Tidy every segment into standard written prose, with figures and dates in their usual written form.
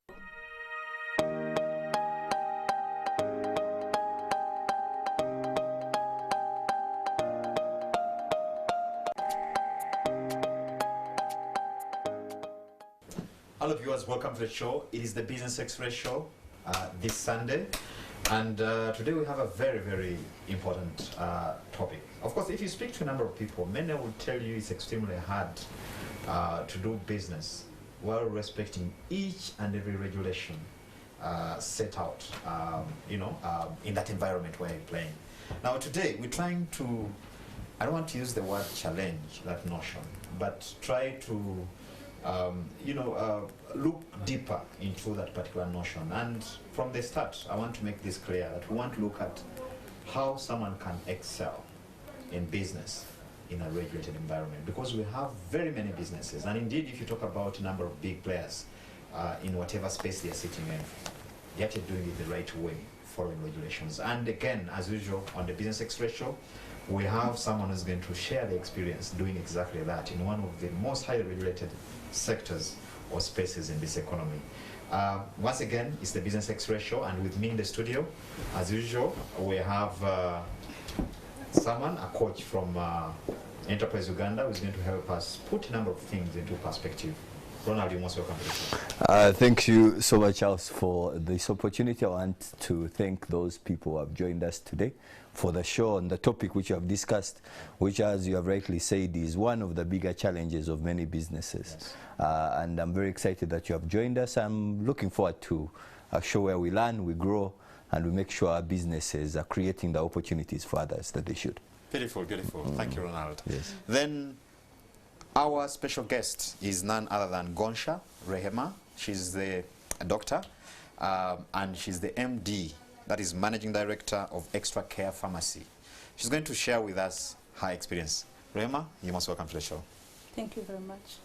Hello viewers, welcome to the show. It is the Business X-Ray show this Sunday, and today we have a very, very important topic. Of course, if you speak to a number of people, many will tell you it's extremely hard to do business while respecting each and every regulation set out, in that environment where you're playing. Now today we're trying to, I don't want to use the word challenge that notion, but try to look deeper into that particular notion. And from the start, I want to make this clear that we want to look at how someone can excel in business in a regulated environment, because we have very many businesses. And indeed, if you talk about a number of big players in whatever space they are sitting in, yet you're doing it the right way, following regulations. And again, as usual, on the Business X-Ray show, we have someone who's going to share the experience doing exactly that in one of the most highly regulated sectors or spaces in this economy. Once again, it's the Business X-Ray show, and with me in the studio, as usual, we have someone, a coach from Enterprise Uganda, who's going to help us put a number of things into perspective. Ronald, you're most welcome to the show. Thank you so much, House, for this opportunity. I want to thank those people who have joined us today for the show on the topic which you have discussed, which, as you have rightly said, is one of the bigger challenges of many businesses. Yes. And I'm very excited that you have joined us. I'm looking forward to a show where we learn, we grow, and we make sure our businesses are creating the opportunities for others that they should. Beautiful, beautiful. Thank you, Ronald. Yes. Then our special guest is none other than Gonsha Rehema. She's the doctor, and she's the MD, that is Managing Director of Extra Care Pharmacy. She's going to share with us her experience. Rehema, you're most welcome to the show. Thank you very much.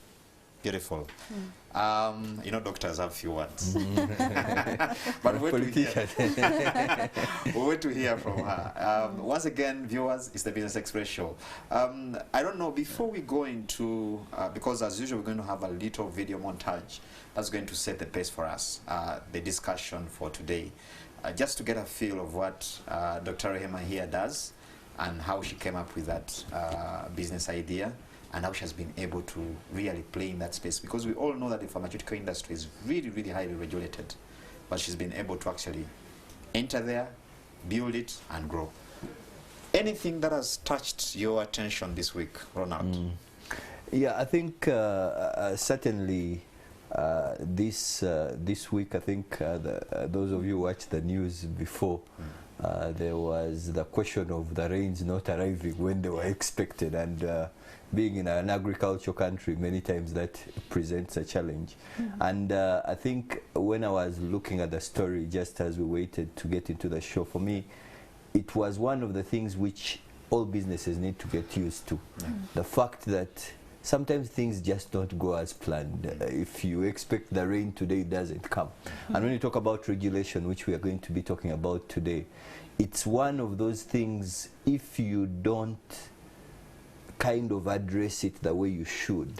Beautiful. Doctors have few words. But we'll wait to hear from her. Once again, viewers, it's the Business Express show. I don't know, before we go into, because as usual, we're going to have a little video montage that's going to set the pace for us, the discussion for today, just to get a feel of what Dr. Rehema here does and how she came up with that business idea, and how she has been able to really play in that space, because we all know that the pharmaceutical industry is really, really highly regulated, but she's been able to actually enter there, build it, and grow. Anything that has touched your attention this week, Ronald? Yeah, I think certainly this week, I think those of you who watched the news before, there was the question of the rains not arriving when they were expected, and being in an agricultural country, many times that presents a challenge. And I think when I was looking at the story, just as we waited to get into the show, for me, it was one of the things which all businesses need to get used to. The fact that sometimes things just don't go as planned. If you expect the rain today, it doesn't come. And when you talk about regulation, which we are going to be talking about today, it's one of those things, if you don't kind of address it the way you should,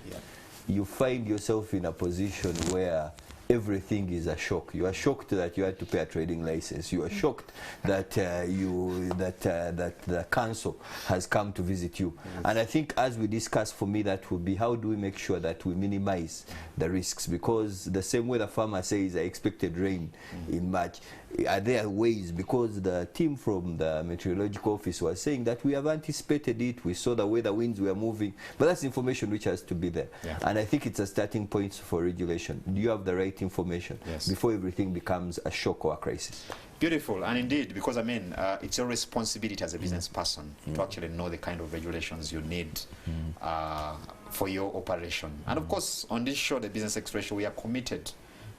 you find yourself in a position where everything is a shock. You are shocked that you had to pay a trading license. You are shocked that that the council has come to visit you. And I think, as we discussed, for me, that would be how do we make sure that we minimize the risks? Because the same way the farmer says, I expected rain in March, are there ways? Because the team from the meteorological office was saying that we have anticipated it, we saw the way the winds were moving, but that's information which has to be there. And I think it's a starting point for regulation. Do you have the right information before everything becomes a shock or a crisis? Beautiful. And indeed, because I mean, it's your responsibility as a business person to actually know the kind of regulations you need for your operation. And of course, on this show, the Business Express, we are committed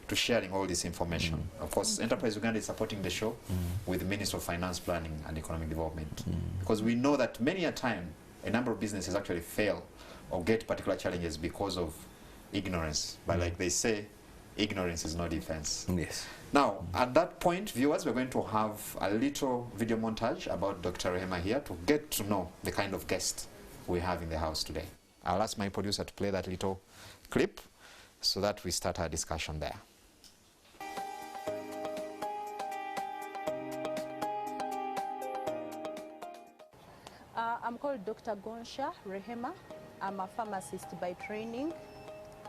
to sharing all this information. Of course, Enterprise Uganda is supporting the show with the Minister of Finance, Planning and Economic Development, because we know that many a time a number of businesses actually fail or get particular challenges because of ignorance. But like they say, ignorance is no defense. Yes. Now, at that point, viewers, we're going to have a little video montage about Dr. Rehema here to get to know the kind of guest we have in the house today. I'll ask my producer to play that little clip so that we start our discussion there. I'm called Dr. Gonsha Rehema. I'm a pharmacist by training.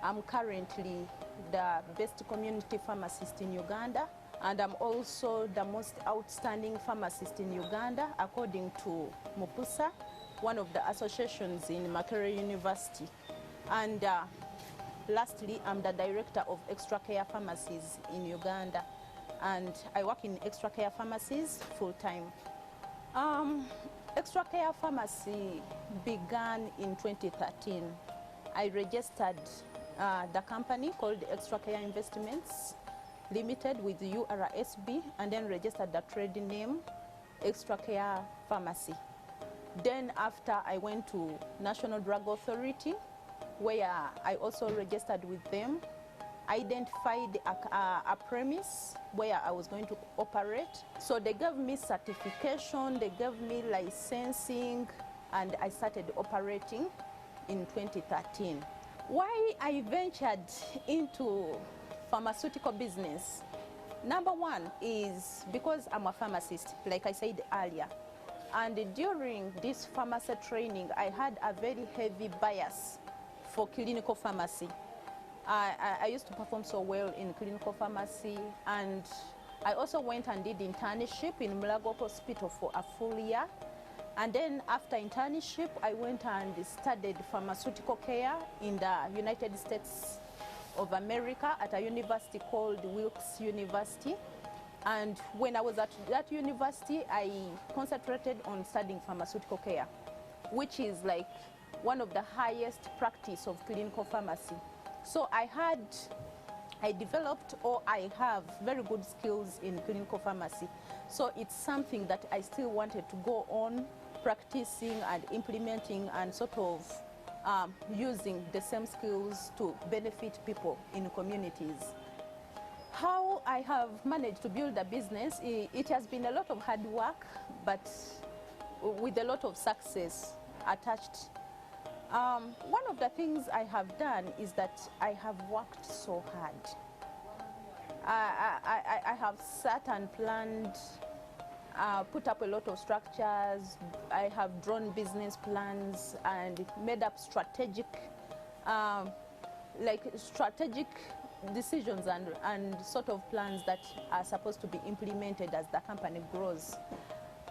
I'm currently the best community pharmacist in Uganda, and I'm also the most outstanding pharmacist in Uganda according to MUPUSA, one of the associations in Makerere University. And lastly, I'm the director of extra care pharmacies in Uganda, and I work in extra care pharmacies full-time. Extra care pharmacy began in 2013. I registered the company called Extra Care Investments Limited with URSB, and then registered the trade name Extra Care Pharmacy. Then after, I went to National Drug Authority, where I also registered with them, identified a premise where I was going to operate. So they gave me certification, they gave me licensing, and I started operating in 2013. Why I ventured into pharmaceutical business? Number one is because I'm a pharmacist, like I said earlier. And during this pharmacy training, I had a very heavy bias for clinical pharmacy. I used to perform so well in clinical pharmacy, and I also went and did internship in Mulago Hospital for a full year. And then after internship, I went and studied pharmaceutical care in the United States of America at a university called Wilkes University. And when I was at that university, I concentrated on studying pharmaceutical care, which is like one of the highest practice of clinical pharmacy. So I developed, or I have very good skills in clinical pharmacy. So it's something that I still wanted to go on practicing and implementing, and sort of using the same skills to benefit people in communities. How I have managed to build a business, it has been a lot of hard work, but with a lot of success attached. One of the things I have done is that I have worked so hard. I have sat and planned, put up a lot of structures. I have drawn business plans and made up strategic decisions and sort of plans that are supposed to be implemented as the company grows.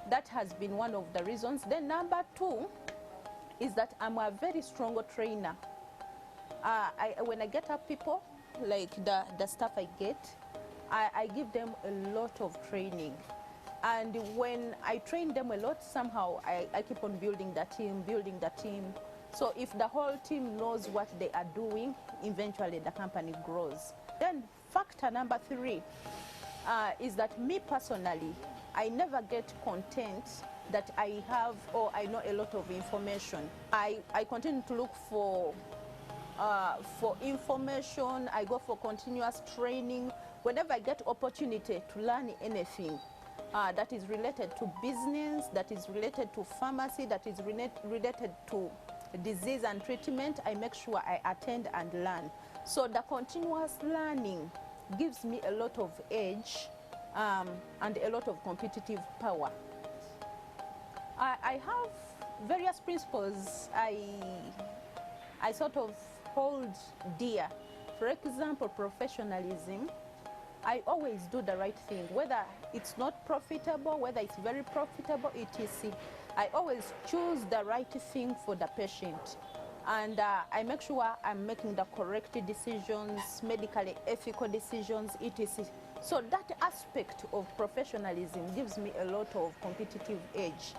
That has been one of the reasons. Then number two is that I'm a very strong trainer. When I get up people, like the staff I get, I give them a lot of training. And when I train them a lot, somehow I keep on building the team. So if the whole team knows what they are doing, eventually the company grows. Then factor number three is that me personally, I never get content that I have or I know a lot of information. I continue to look for information. I go for continuous training. Whenever I get opportunity to learn anything that is related to business, that is related to pharmacy, that is related to disease and treatment, I make sure I attend and learn. So the continuous learning gives me a lot of edge and a lot of competitive power. I have various principles I sort of hold dear. For example, professionalism. I always do the right thing, whether it's not profitable, whether it's very profitable, etc. I always choose the right thing for the patient. And I make sure I'm making the correct decisions, medically ethical decisions, etc. So that aspect of professionalism gives me a lot of competitive edge.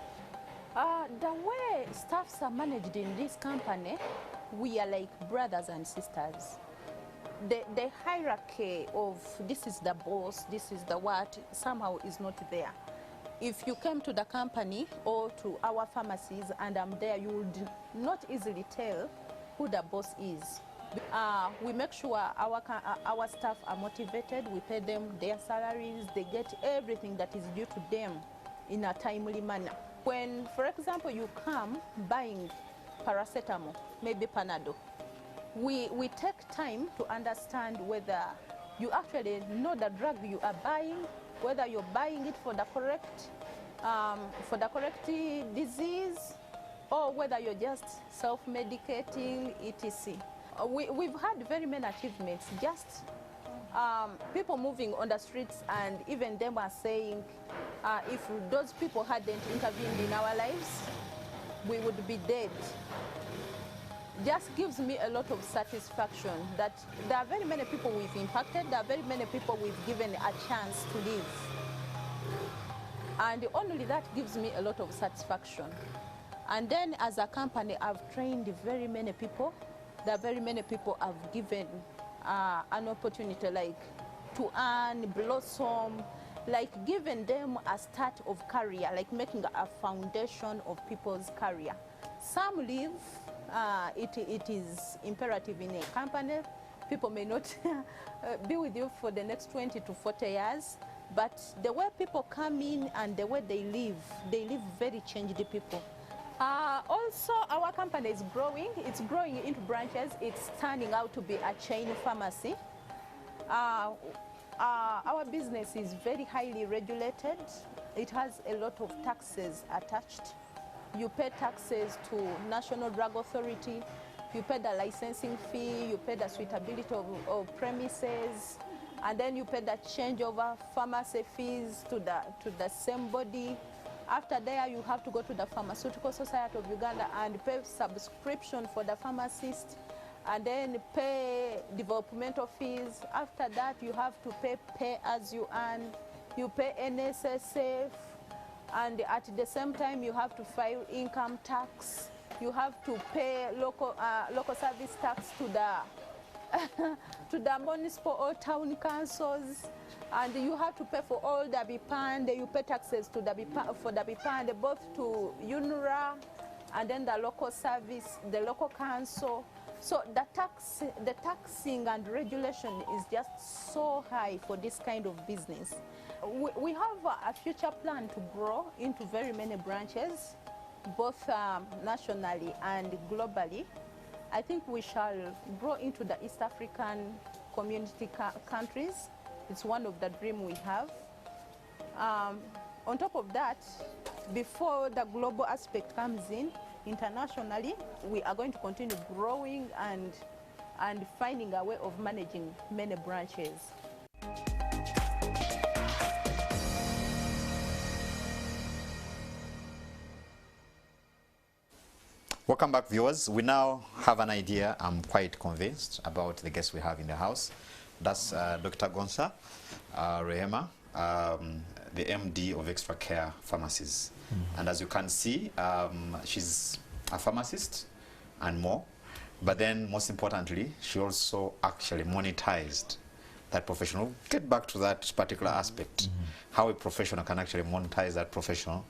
The way staffs are managed in this company, we are like brothers and sisters. The hierarchy of this is the boss, this is the what, somehow is not there. If you came to the company or to our pharmacies and I'm there, you would not easily tell who the boss is. We make sure our staff are motivated, we pay them their salaries, they get everything that is due to them in a timely manner. When, for example, you come buying paracetamol, maybe Panadol, we take time to understand whether you actually know the drug you are buying, whether you're buying it for the correct disease, or whether you're just self-medicating, etc. We've had very many achievements, just people moving on the streets, and even them are saying, if those people hadn't intervened in our lives, we would be dead. Just gives me a lot of satisfaction that there are very many people we've impacted, there are very many people we've given a chance to live. And only that gives me a lot of satisfaction. And then as a company, I've trained very many people. There are very many people I've given an opportunity like to earn, blossom, like giving them a start of career, like making a foundation of people's career. Some leave, it is imperative in a company. People may not be with you for the next 20 to 40 years, but the way people come in and the way they live very changed people. Also, our company is growing. It's growing into branches. It's turning out to be a chain pharmacy. Our business is very highly regulated. It has a lot of taxes attached. You pay taxes to National Drug Authority. You pay the licensing fee. You pay the suitability of premises. And then you pay the changeover pharmacy fees to the same body. After there, you have to go to the Pharmaceutical Society of Uganda and pay subscription for the pharmacist, and then pay developmental fees. After that, you have to pay as you earn. You pay NSSF, and at the same time, you have to file income tax. You have to pay local service tax to the to the municipal or town councils. And you have to pay for all the BIPAND. You pay taxes to for the BIPAND, both to UNRA and then the local service, the local council. So the taxing and regulation is just so high for this kind of business. We have a future plan to grow into very many branches, both nationally and globally. I think we shall grow into the East African community countries. It's one of the dreams we have. On top of that, before the global aspect comes in, internationally, we are going to continue growing and finding a way of managing many branches. Welcome back, viewers. We now have an idea, I'm quite convinced, about the guest we have in the house. That's Dr. Gonsa Rehema, the MD of Extra Care Pharmacies. And as you can see, she's a pharmacist and more. But then, most importantly, she also actually monetized that profession. We'll get back to that particular aspect, how a professional can actually monetize that professional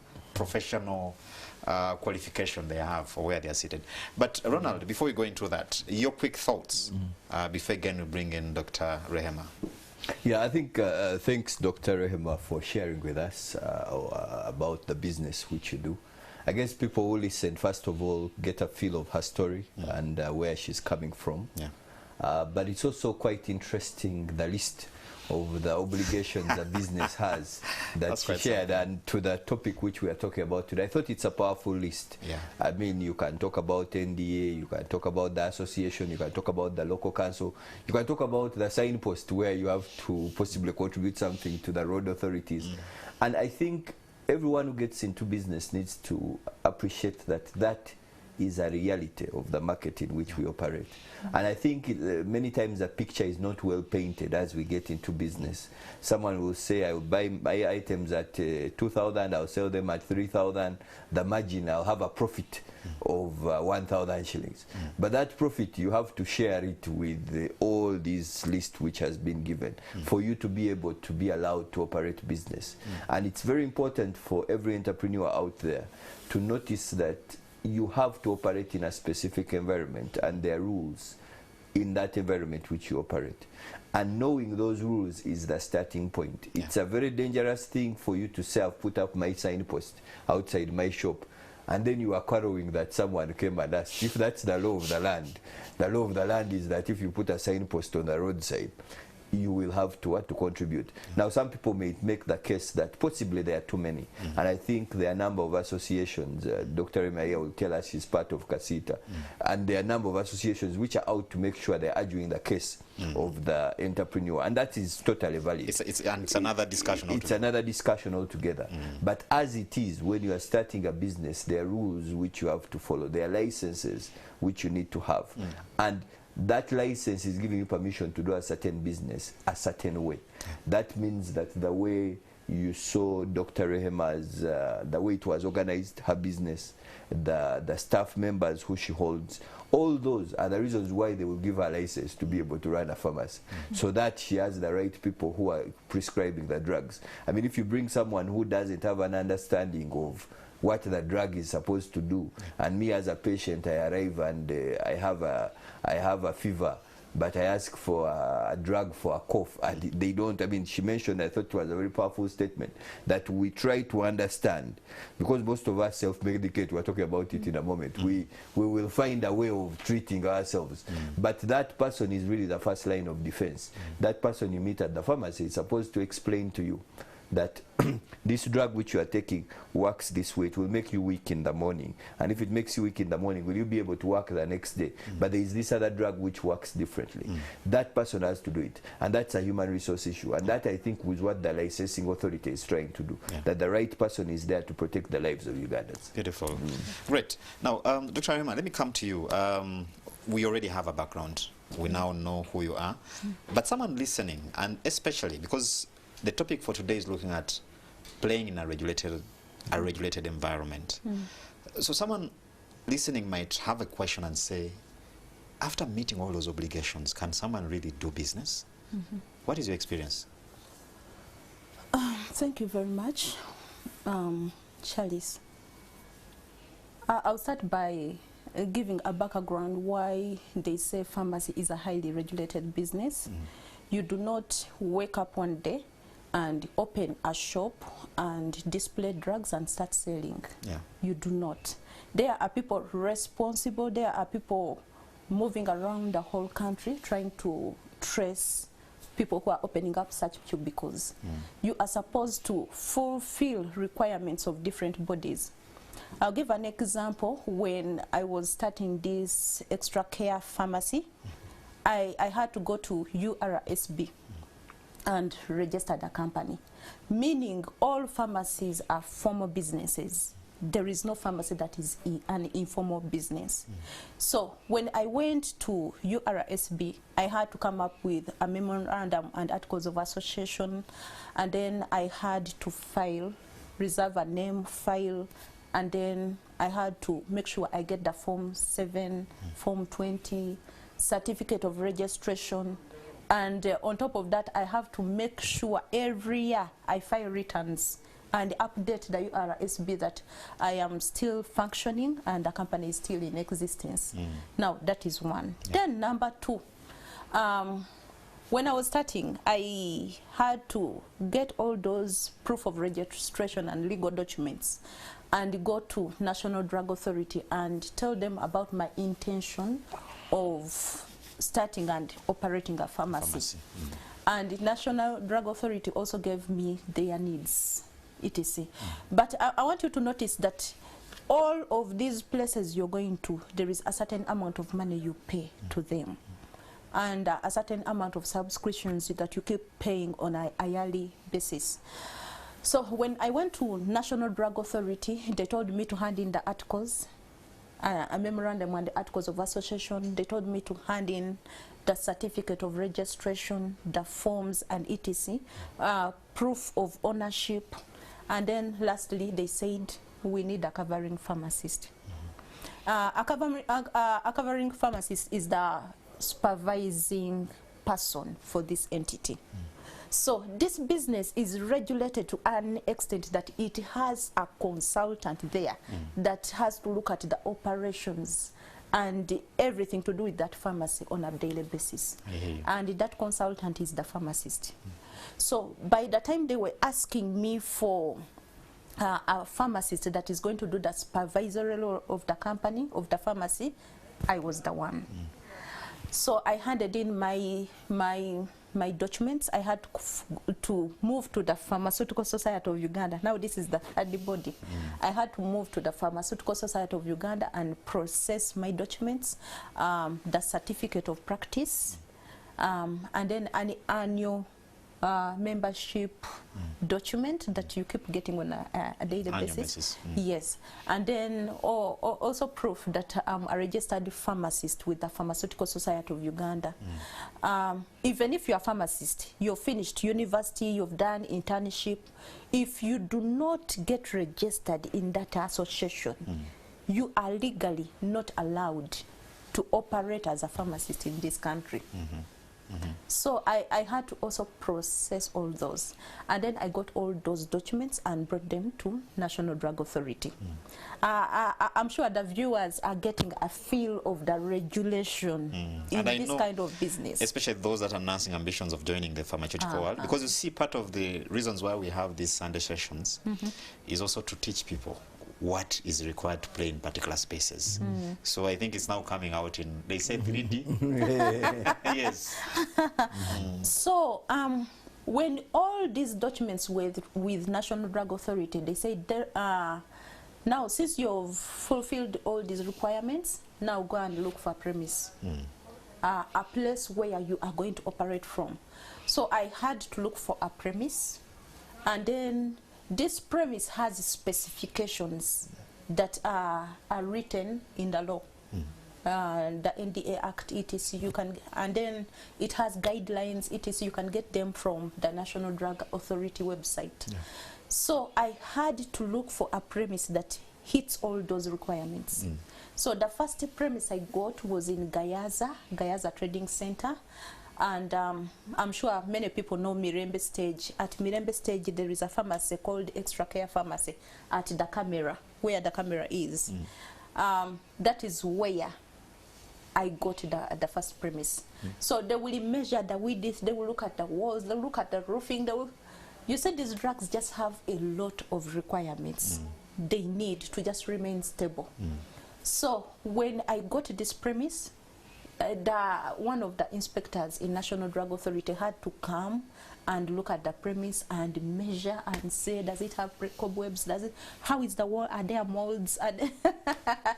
qualification they have for where they are seated. But Ronald, before we go into that, your quick thoughts before again we bring in Dr. Rehema. Yeah, I think thanks Dr. Rehema for sharing with us about the business which you do. I guess people who listen, first of all, get a feel of her story and where she's coming from. Yeah. But it's also quite interesting, the list of the obligations a business has that she shared, and to the topic which we are talking about today. I thought it's a powerful list. Yeah. I mean, you can talk about NDA, you can talk about the association, you can talk about the local council, you can talk about the signpost where you have to possibly contribute something to the road authorities. And I think everyone who gets into business needs to appreciate that that is a reality of the market in which we operate. And I think many times the picture is not well painted as we get into business. Someone will say, I will buy items at 2,000, I'll sell them at 3,000, the margin, I'll have a profit of 1,000 shillings. But that profit, you have to share it with all these list which has been given for you to be able to be allowed to operate business. And it's very important for every entrepreneur out there to notice that you have to operate in a specific environment, and there are rules in that environment which you operate. And knowing those rules is the starting point. It's a very dangerous thing for you to say, I've put up my signpost outside my shop, and then you are quarreling that someone came and asked. If that's the law of the land is that if you put a signpost on the roadside, you will have to contribute. Now, some people may make the case that possibly there are too many, and I think there are a number of associations. Dr. Emaya will tell us she's part of Kasita, and there are a number of associations which are out to make sure they're arguing the case of the entrepreneur, and that is totally valid. It's another discussion. It's another discussion altogether. But as it is, when you are starting a business, there are rules which you have to follow. There are licenses which you need to have, and that license is giving you permission to do a certain business a certain way. That means that the way you saw Dr. Rehema's, the way it was organized, her business, the staff members who she holds, all those are the reasons why they will give her a license to be able to run a pharmacy, so that she has the right people who are prescribing the drugs. I mean, if you bring someone who doesn't have an understanding of what the drug is supposed to do, and me as a patient, I arrive and I have a fever, but I ask for a drug for a cough, and they don't. I mean, she mentioned, I thought it was a very powerful statement, that we try to understand, because most of us self-medicate. We're talking about it in a moment. We will find a way of treating ourselves, but that person is really the first line of defense. That person you meet at the pharmacy is supposed to explain to you that this drug which you are taking works this way. It will make you weak in the morning, and if it makes you weak in the morning, will you be able to work the next day? But there is this other drug which works differently. That person has to do it, and that's a human resource issue, and that, I think, was what the licensing authority is trying to do, that the right person is there to protect the lives of Ugandans. Beautiful. Great. Now, Dr. Rehema, let me come to you. We already have a background. We now know who you are, but someone listening, and especially because the topic for today is looking at playing in a regulated environment. So someone listening might have a question and say, after meeting all those obligations, can someone really do business? What is your experience? Thank you very much, Charles. I'll start by giving a background why they say pharmacy is a highly regulated business. You do not wake up one day and open a shop and display drugs and start selling. You do not. There are people responsible. There are people moving around the whole country trying to trace people who are opening up such cubicles. You are supposed to fulfill requirements of different bodies. I'll give an example. When I was starting this extra care pharmacy, I had to go to URSB and registered a company, meaning all pharmacies are formal businesses. There is no pharmacy that is an informal business. So when I went to URSB, I had to come up with a memorandum and articles of association, and then I had to file, reserve a name, file, and then I had to make sure I get the Form 7, Form 20, certificate of registration. And on top of that, I have to make sure every year I file returns and update the URSB that I am still functioning and the company is still in existence. Now, that is one. Then number two, when I was starting, I had to get all those proof of registration and legal documents and go to National Drug Authority and tell them about my intention of starting and operating a pharmacy. And the National Drug Authority also gave me their needs, etc. But I want you to notice that all of these places you're going to, there is a certain amount of money you pay to them, and a certain amount of subscriptions that you keep paying on a yearly basis. So when I went to National Drug Authority, they told me to hand in the articles, a memorandum and the articles of association. They told me to hand in the certificate of registration, the forms and etc., proof of ownership, and then lastly they said we need a covering pharmacist. A covering pharmacist is the supervising person for this entity. So this business is regulated to an extent that it has a consultant there that has to look at the operations and everything to do with that pharmacy on a daily basis. And that consultant is the pharmacist. So by the time they were asking me for a pharmacist that is going to do the supervisory role of the company, of the pharmacy, I was the one. So I handed in my my documents, I had to move to the Pharmaceutical Society of Uganda. Now this is the third body. I had to move to the Pharmaceutical Society of Uganda and process my documents, the certificate of practice, and then an annual membership document that you keep getting on a daily basis. Yes, and then also proof that I'm a registered pharmacist with the Pharmaceutical Society of Uganda. Even if you're a pharmacist, you've finished university, you've done internship, if you do not get registered in that association, you are legally not allowed to operate as a pharmacist in this country. So I had to also process all those, and then I got all those documents and brought them to National Drug Authority. I'm sure the viewers are getting a feel of the regulation in this kind of business, especially those that are announcing ambitions of joining the pharmaceutical world, because you see, part of the reasons why we have these Sunday sessions is also to teach people what is required to play in particular spaces. So I think it's now coming out in, they say 3D. Yes. So when all these documents with National Drug Authority, they say there are, now since you've fulfilled all these requirements, now go and look for a premise, a place where you are going to operate from. So I had to look for a premise, and then this premise has specifications that are written in the law, the NDA Act, etc. You can, and then it has guidelines, etc. You can get them from the National Drug Authority website. So I had to look for a premise that hits all those requirements. So the first premise I got was in Gayaza Trading Center. And I'm sure many people know Mirembe Stage. At Mirembe Stage, there is a pharmacy called Extra Care Pharmacy at the camera, where the camera is. That is where I got the first premise. So they will measure the width, they will look at the walls, they will look at the roofing. They will, you said these drugs just have a lot of requirements they need to just remain stable. So when I got this premise, one of the inspectors in National Drug Authority had to come and look at the premise and measure and say, does it have cobwebs? Does it? How is the wall? Are there molds? And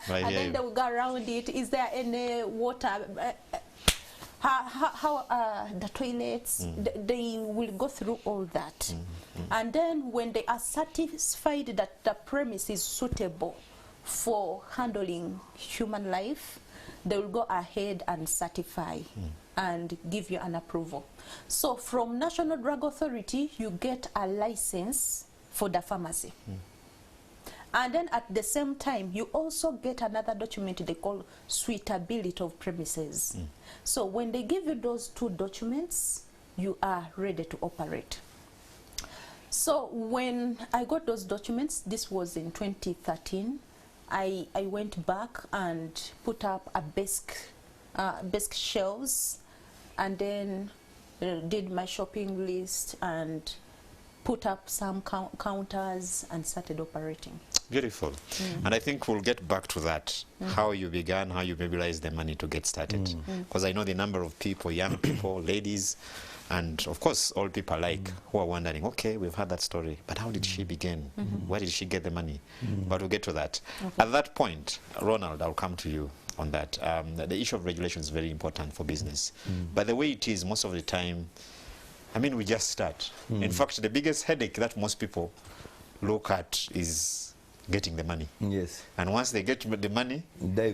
then they will go around it. Is there any water? How the toilets? They will go through all that, and then when they are satisfied that the premise is suitable for handling human life, they will go ahead and certify and give you an approval. So from National Drug Authority, you get a license for the pharmacy. And then at the same time, you also get another document they call suitability of premises. So when they give you those two documents, you are ready to operate. So when I got those documents, this was in 2013, I went back and put up a basic shelves, and then did my shopping list and put up some counters and started operating. Beautiful. And I think we'll get back to that, how you began, how you mobilized the money to get started. Because I know the number of people, young people, ladies, and of course old people alike, who are wondering, okay, we've heard that story, but how did she begin? Where did she get the money? But we'll get to that. At that point, Ronald, I'll come to you on that. The issue of regulation is very important for business. But the way it is, most of the time, I mean, we just start. In fact, the biggest headache that most people look at is getting the money. Yes. And once they get the money, they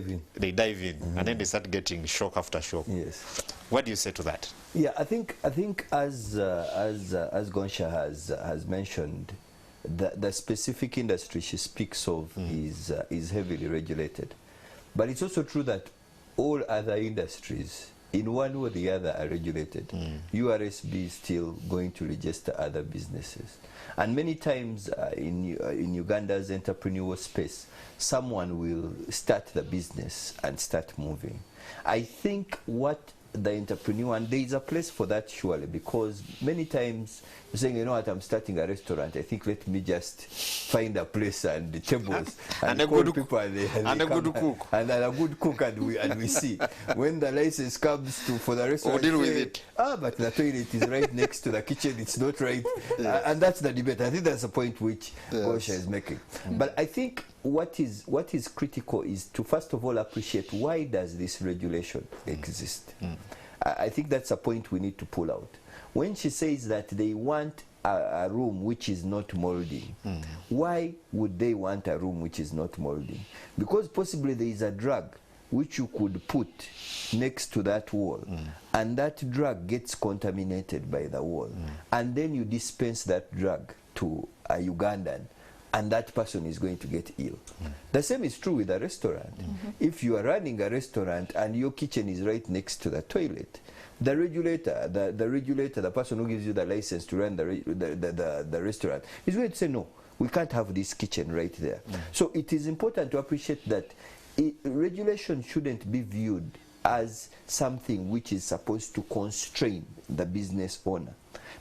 dive in, and then they start getting shock after shock. Yes. What do you say to that? Yeah, I think as Gonsha has mentioned, the specific industry she speaks of is heavily regulated. But it's also true that all other industries, in one way or the other, are regulated. URSB is still going to register other businesses. And many times in Uganda's entrepreneurial space, someone will start the business and start moving. I think what the entrepreneur, and there is a place for that surely, because many times you're saying, you know what, I'm starting a restaurant, I think let me just find a place and the tables and a call good people and a good cook and a good cook, and we see when the license comes to for the restaurant, deal with it. But the toilet is right next to the kitchen, it's not right. And that's the debate. I think that's the point which Gosha is making. But I think what is critical is to first of all appreciate, why does this regulation exist? I think that's a point we need to pull out. When she says that they want a room which is not molding, why would they want a room which is not molding? Because possibly there is a drug which you could put next to that wall, and that drug gets contaminated by the wall, and then you dispense that drug to a Ugandan, and that person is going to get ill. The same is true with a restaurant. If you are running a restaurant and your kitchen is right next to the toilet, the regulator, the person who gives you the license to run the restaurant, is going to say, no, we can't have this kitchen right there. So it is important to appreciate that regulation shouldn't be viewed as something which is supposed to constrain the business owner,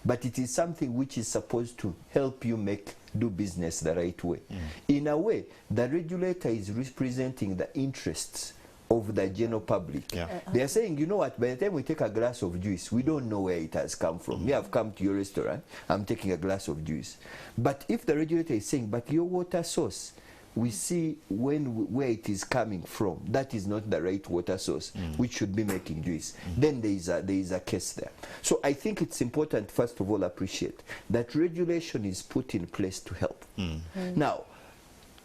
but it is something which is supposed to help you do business the right way. In a way, the regulator is representing the interests of the general public. They are saying, you know what, by the time we take a glass of juice, we don't know where it has come from. Me, I've come to your restaurant, I'm taking a glass of juice. But if the regulator is saying, but your water source, we see where it is coming from, that is not the right water source, which should be making juice, then there is a case there. So I think it's important, first of all, appreciate that regulation is put in place to help. Now,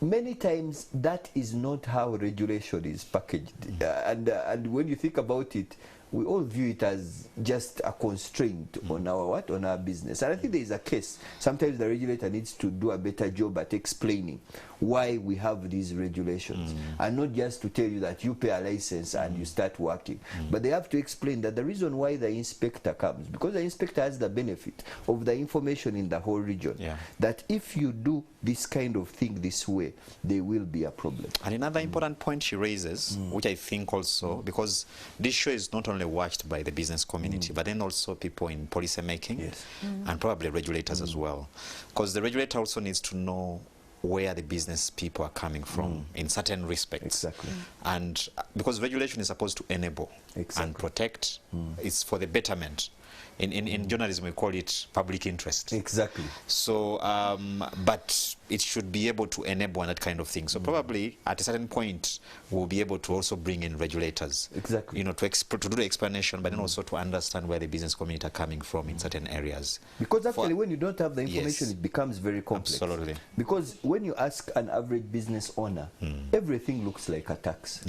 many times that is not how regulation is packaged, and when you think about it, we all view it as just a constraint on our business. And I think there is a case. Sometimes the regulator needs to do a better job at explaining why we have these regulations, and not just to tell you that you pay a license and you start working, but they have to explain that the reason why the inspector comes, because the inspector has the benefit of the information in the whole region, that if you do this kind of thing this way, there will be a problem. And another important point she raises, which I think also, because this show is not only watched by the business community, but then also people in policy making, and probably regulators as well, because the regulator also needs to know where the business people are coming from in certain respects. And because regulation is supposed to enable and protect, it's for the betterment. In journalism, we call it public interest. So, but it should be able to enable that kind of thing. So probably at a certain point, we'll be able to also bring in regulators. You know, to do the explanation, but then also to understand where the business community are coming from in certain areas. Because actually, when you don't have the information, it becomes very complex. Because when you ask an average business owner, everything looks like a tax.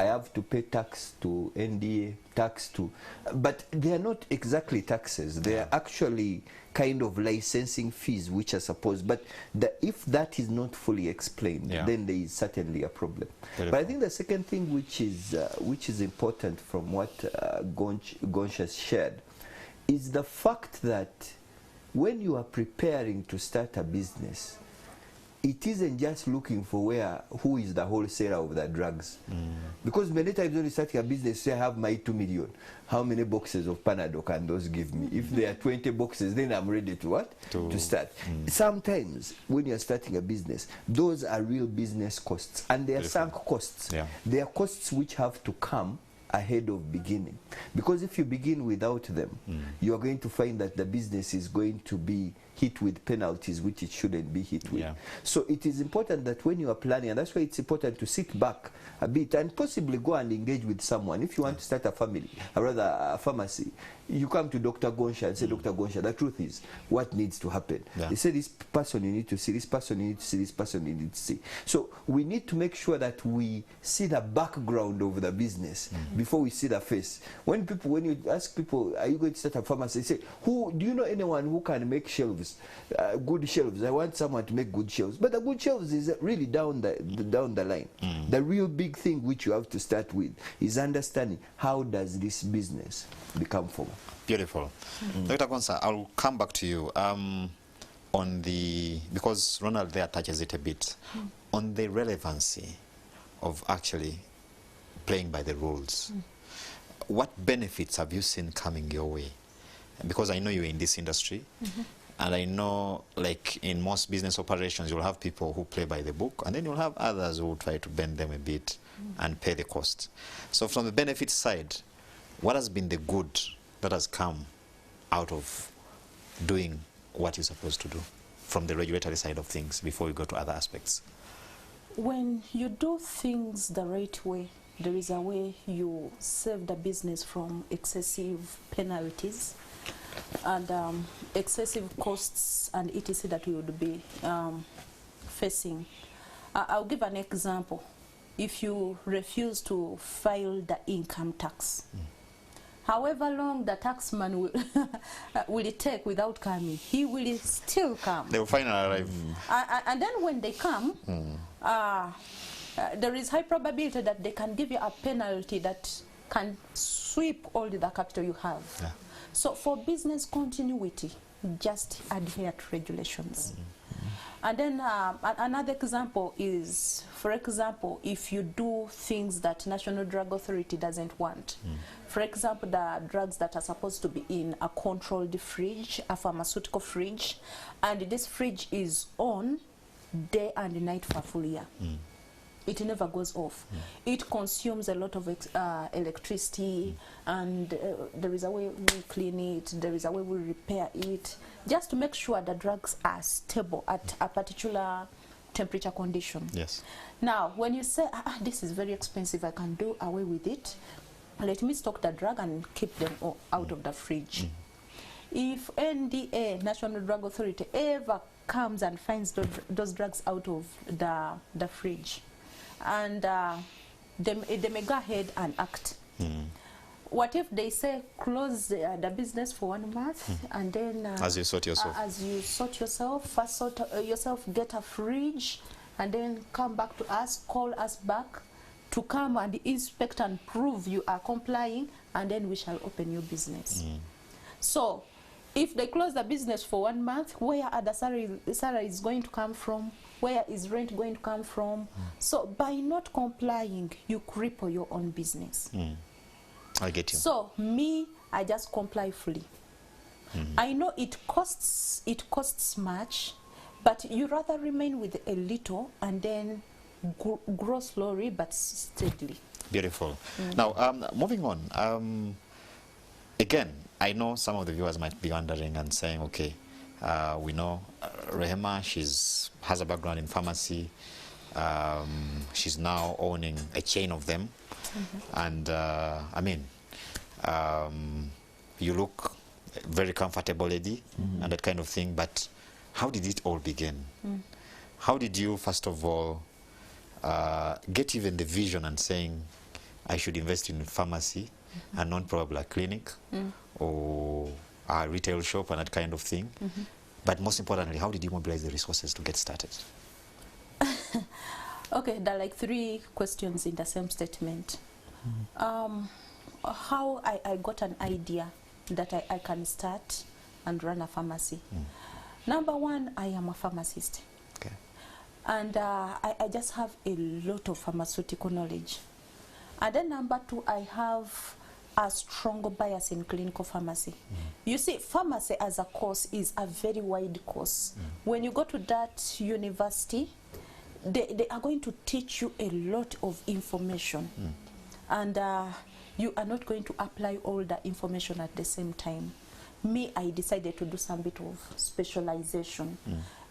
I have to pay tax to NDA, tax to, but they are not exactly taxes. They are actually kind of licensing fees which are supposed, but if that is not fully explained, then there is certainly a problem. But I think the second thing which is important from what Gonch has shared is the fact that when you are preparing to start a business, it isn't just looking for who is the wholesaler of the drugs. Because many times when you start a business, say I have my 2 million, how many boxes of Panadol can those give me? If there are 20 boxes, then I'm ready to what? To start. Sometimes when you're starting a business, those are real business costs, and they are sunk costs. They are costs which have to come ahead of beginning. Because if you begin without them, you are going to find that the business is going to be hit with penalties which it shouldn't be hit with. So it is important that when you are planning, and that's why it's important to sit back a bit and possibly go and engage with someone. If you want to start a family, or rather a pharmacy, you come to Dr. Gonsha and say, Dr. Gonsha, the truth is, what needs to happen? They say, this person you need to see, this person you need to see, this person you need to see. So we need to make sure that we see the background of the business before we see the face. When you ask people, are you going to start a pharmacy, they say, do you know anyone who can make shelves, good shelves? I want someone to make good shelves. But the good shelves is really down the line. The real big thing which you have to start with is understanding, how does this business become formal? Beautiful. Dr. Gonsa, I'll come back to you on because Ronald there touches it a bit, on the relevancy of actually playing by the rules. what benefits have you seen coming your way? Because I know you're in this industry, and I know, like in most business operations, you'll have people who play by the book, and then you'll have others who will try to bend them a bit and pay the cost. So from the benefit side, what has been the good that has come out of doing what you're supposed to do from the regulatory side of things before we go to other aspects? When you do things the right way, there is a way you save the business from excessive penalties and excessive costs and etc. that we would be facing. I'll give an example. If you refuse to file the income tax, however long the taxman will it take without coming, he will still come. They will finally arrive. And then when they come, there is high probability that they can give you a penalty that can sweep all the capital you have. Yeah. So for business continuity, just adhere to regulations. And then another example is, for example, if you do things that National Drug Authority doesn't want. For example, the drugs that are supposed to be in a controlled fridge, a pharmaceutical fridge, and this fridge is on day and night for a full year. It never goes off. It consumes a lot of electricity, and there is a way we clean it, there is a way we repair it, just to make sure the drugs are stable at a particular temperature condition. Yes. Now, when you say, this is very expensive, I can do away with it, let me stock the drug and keep them out of the fridge. If NDA, National Drug Authority, ever comes and finds those drugs out of the fridge, and they may go ahead and act. What if they say close the business for 1 month, and then as you sort yourself, first sort yourself, get a fridge, and then come back to us, call us back to come and inspect and prove you are complying, and then we shall open your business. So if they close the business for 1 month, where are the salaries going to come from? Where is rent going to come from? So by not complying, you cripple your own business. I get you. So I just comply fully. I know it costs much, but you rather remain with a little and then grow slowly but steadily. Beautiful. Now, moving on. Again, I know some of the viewers might be wondering and saying, okay, we know Rehema, has a background in pharmacy. She's now owning a chain of them. And I mean, you look very comfortable lady and that kind of thing, but how did it all begin? How did you, first of all, get even the vision and saying, I should invest in pharmacy and not probably a clinic or a retail shop and that kind of thing? But most importantly, how did you mobilize the resources to get started? Okay, there are like 3 questions in the same statement. How I got an idea that I can start and run a pharmacy. Number 1, I am a pharmacist. Okay. And I just have a lot of pharmaceutical knowledge. And then number 2, I have a strong bias in clinical pharmacy. You see, pharmacy as a course is a very wide course. When you go to that university, they are going to teach you a lot of information. And you are not going to apply all the information at the same time. I decided to do some bit of specialization.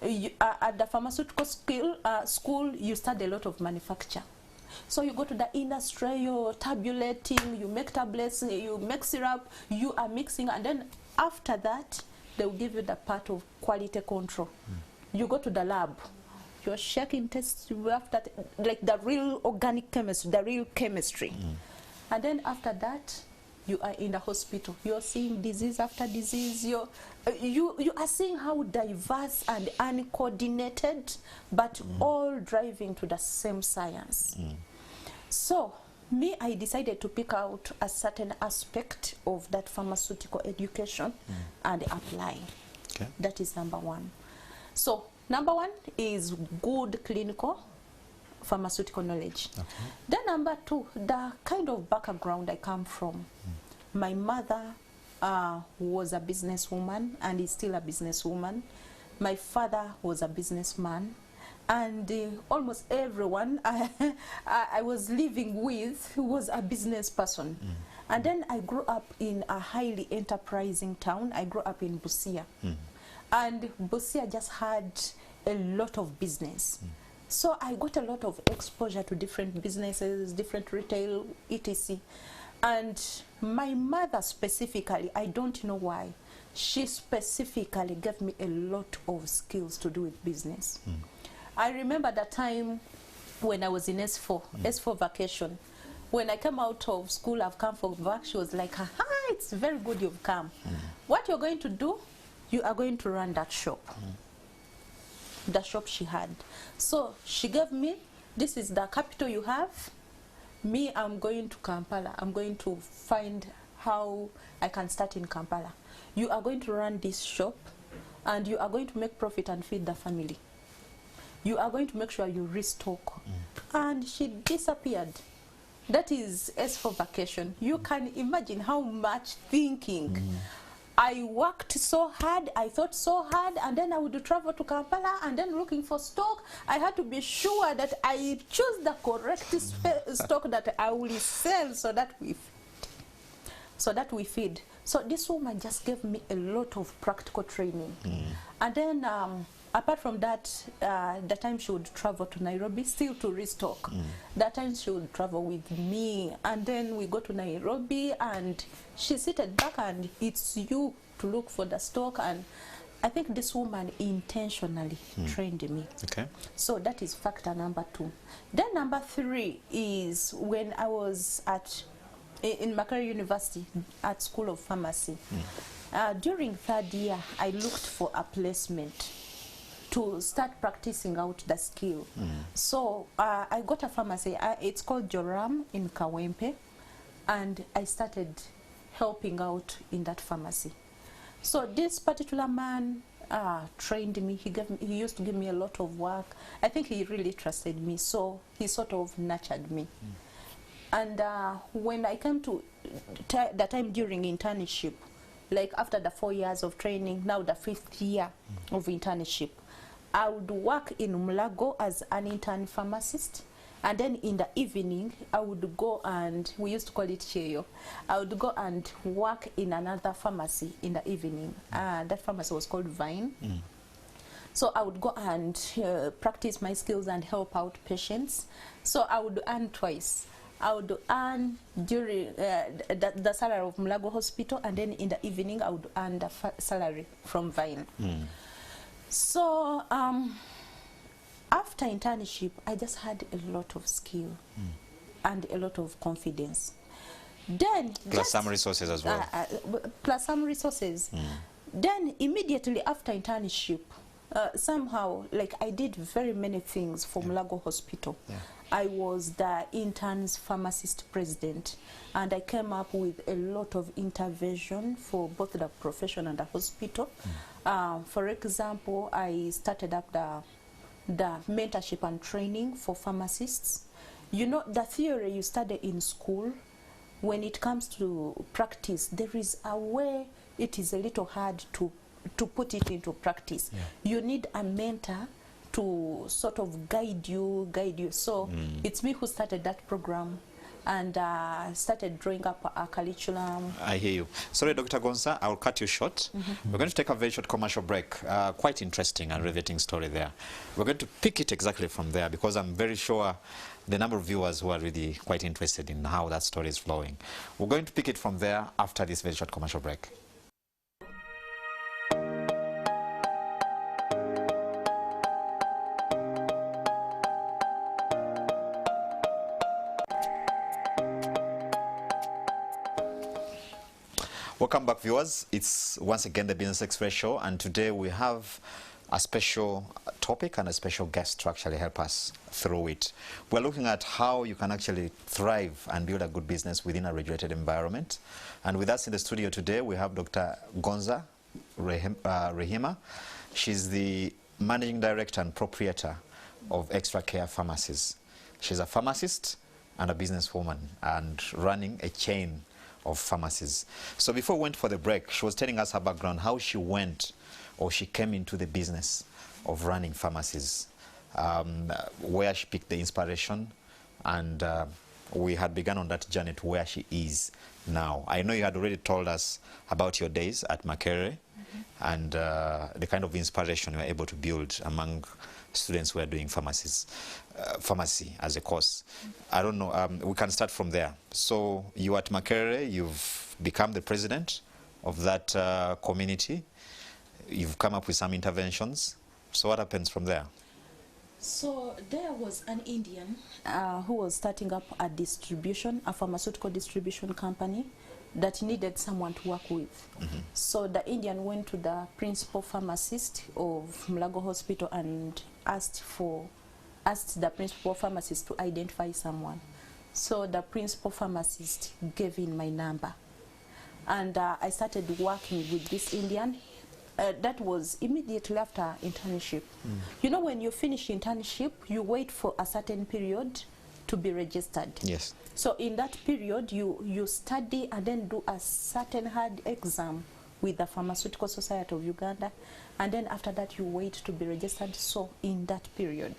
At the pharmaceutical school, you study a lot of manufacture. So you go to the industry, you're tabulating, you make tablets, you make syrup, you are mixing, and then after that, they will give you the part of quality control. You go to the lab, you're checking tests after, like the real organic chemistry, the real chemistry. And then after that, you are in the hospital. You're seeing disease after disease. You are seeing how diverse and uncoordinated, but all driving to the same science. So, I decided to pick out a certain aspect of that pharmaceutical education and apply. Okay. That is number 1. So, number 1 is good clinical pharmaceutical knowledge. Okay. Then number two, the kind of background I come from. My mother was a businesswoman and is still a businesswoman. My father was a businessman. And almost everyone I was living with was a business person. And then I grew up in a highly enterprising town. I grew up in Busia. And Busia just had a lot of business. So I got a lot of exposure to different businesses, different retail, etc. And my mother specifically, I don't know why, she specifically gave me a lot of skills to do with business. I remember that time when I was in S4 vacation. When I came out of school, I've come for work, she was like, "Aha, it's very good you've come. What you're going to do, you are going to run that shop." The shop she had. So she gave me, this is the capital you have. Me, I'm going to Kampala. I'm going to find how I can start in Kampala. You are going to run this shop and you are going to make profit and feed the family. You are going to make sure you restock. And she disappeared. That is S4 vacation. You can imagine how much thinking. I worked so hard, I thought so hard, and then I would travel to Kampala and then looking for stock. I had to be sure that I choose the correct stock that I will sell so that we feed. So this woman just gave me a lot of practical training. And then apart from that, the time she would travel to Nairobi still to restock. That time she would travel with me, and then we go to Nairobi and she seated back and it's you to look for the stock. And I think this woman intentionally trained me. Okay. So that is factor number two. Then number three is when I was in Makerere University at School of Pharmacy. During third year, I looked for a placement to start practicing out the skill. So I got a pharmacy, it's called Joram in Kawempe, and I started helping out in that pharmacy. So this particular man trained me. He used to give me a lot of work. I think he really trusted me, so he sort of nurtured me. And when I came to the time during internship, like after the 4 years of training, now the 5th year of internship, I would work in Mulago as an intern pharmacist, and then in the evening I would go and, we used to call it cheyo, I would go and work in another pharmacy in the evening. That pharmacy was called Vine. So I would go and practice my skills and help out patients. So I would earn twice. I would earn during the salary of Mulago Hospital, and then in the evening I would earn the salary from Vine. So after internship, I just had a lot of skill and a lot of confidence. Then plus some resources as well. Plus some resources. Then immediately after internship, somehow, like, I did very many things for Mulago Hospital. I was the interns pharmacist president, and I came up with a lot of intervention for both the profession and the hospital. For example, I started up the mentorship and training for pharmacists. You know, the theory you study in school, when it comes to practice, there is a way it is a little hard to put it into practice. You need a mentor to sort of guide you. So it's me who started that program and started drawing up a curriculum. I hear you. Sorry, Dr. Gonza, I'll cut you short. We're going to take a very short commercial break. Quite interesting and riveting story there. We're going to pick it exactly from there, because I'm very sure the number of viewers who are really quite interested in how that story is flowing. We're going to pick it from there after this very short commercial break. Welcome back, viewers. It's once again the Business Express Show, and today we have a special topic and a special guest to actually help us through it. We're looking at how you can actually thrive and build a good business within a regulated environment. And with us in the studio today, we have Dr. Gonza Rehima. She's the Managing Director and Proprietor of Extra Care Pharmacies. She's a pharmacist and a businesswoman and running a chain of pharmacies. So before we went for the break, she was telling us her background, how she went or she came into the business of running pharmacies, where she picked the inspiration, and we had begun on that journey to where she is now. I know you had already told us about your days at Makerere and the kind of inspiration you were able to build among students who are doing pharmacy as a course. I don't know, we can start from there. So you at Makerere, you've become the president of that community. You've come up with some interventions. So what happens from there? So there was an Indian who was starting up a pharmaceutical distribution company that needed someone to work with. So the Indian went to the principal pharmacist of Mulago Hospital and asked the principal pharmacist to identify someone. So the principal pharmacist gave in my number. And I started working with this Indian. That was immediately after internship. You know, when you finish internship, you wait for a certain period to be registered. Yes. So in that period, you study and then do a certain hard exam with the Pharmaceutical Society of Uganda, and then after that you wait to be registered. So in that period,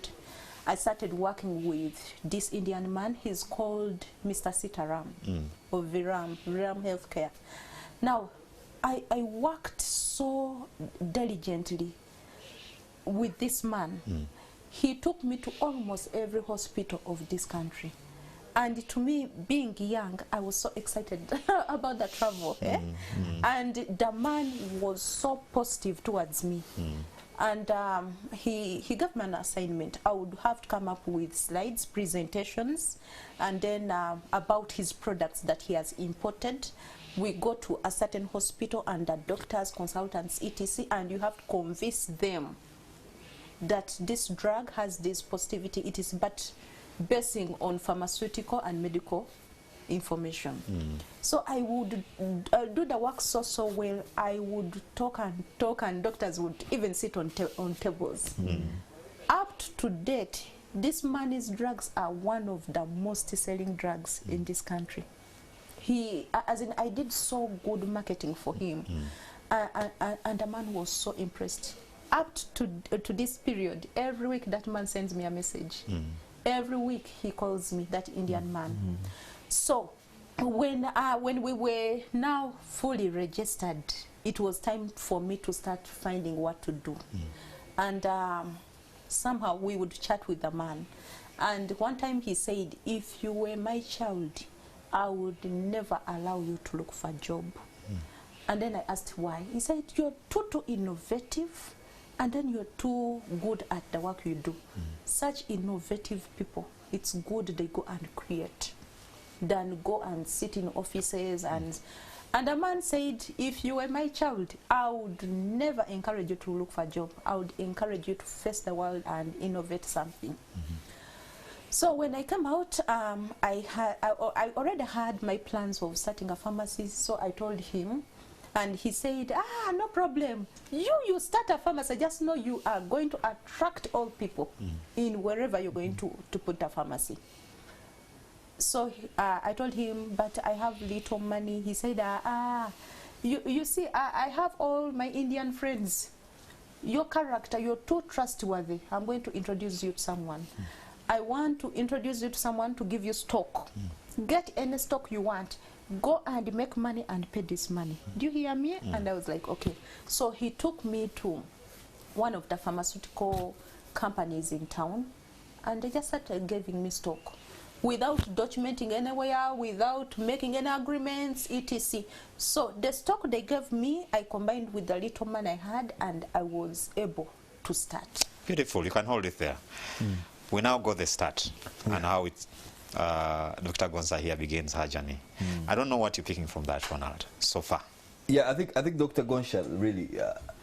I started working with this Indian man. He's called Mr. Sitaram of Viram Healthcare. Now, I worked so diligently with this man. He took me to almost every hospital of this country. And to me, being young, I was so excited about the travel. And the man was so positive towards me. And he gave me an assignment. I would have to come up with slides, presentations, and then about his products that he has imported. We go to a certain hospital and the doctors, consultants, etc., and you have to convince them that this drug has this positivity. It is but basing on pharmaceutical and medical information. So I would do the work so well. I would talk, and doctors would even sit on tables. Up to date, this man's drugs are one of the most selling drugs in this country. I did so good marketing for him, and the man was so impressed. Up to this period, every week that man sends me a message. Every week he calls me, that Indian man. So when we were now fully registered, it was time for me to start finding what to do. And somehow we would chat with the man. And one time he said, if you were my child, I would never allow you to look for a job. And then I asked why. He said, you're too innovative, and then you're too good at the work you do. Such innovative people, it's good they go and create than go and sit in offices. And the man said, if you were my child, I would never encourage you to look for a job. I would encourage you to face the world and innovate something. So when I came out, I already had my plans of starting a pharmacy. So I told him, and he said, no problem. You start a pharmacy, just know you are going to attract all people in wherever you're going to put a pharmacy. So I told him, but I have little money. He said, you see, I have all my Indian friends. Your character, you're too trustworthy. I'm going to introduce you to someone. I want to introduce you to someone to give you stock. Get any stock you want. Go and make money and pay this money. Do you hear me? And I was like, okay. So he took me to one of the pharmaceutical companies in town, and they just started giving me stock without documenting anywhere, without making any agreements, etc. So the stock they gave me, I combined with the little money I had, and I was able to start. Beautiful. You can hold it there. We now got the start and how it, Dr. Gonza here begins her journey. I don't know what you're picking from that, Ronald, so far. Yeah, I think Dr. Gonza really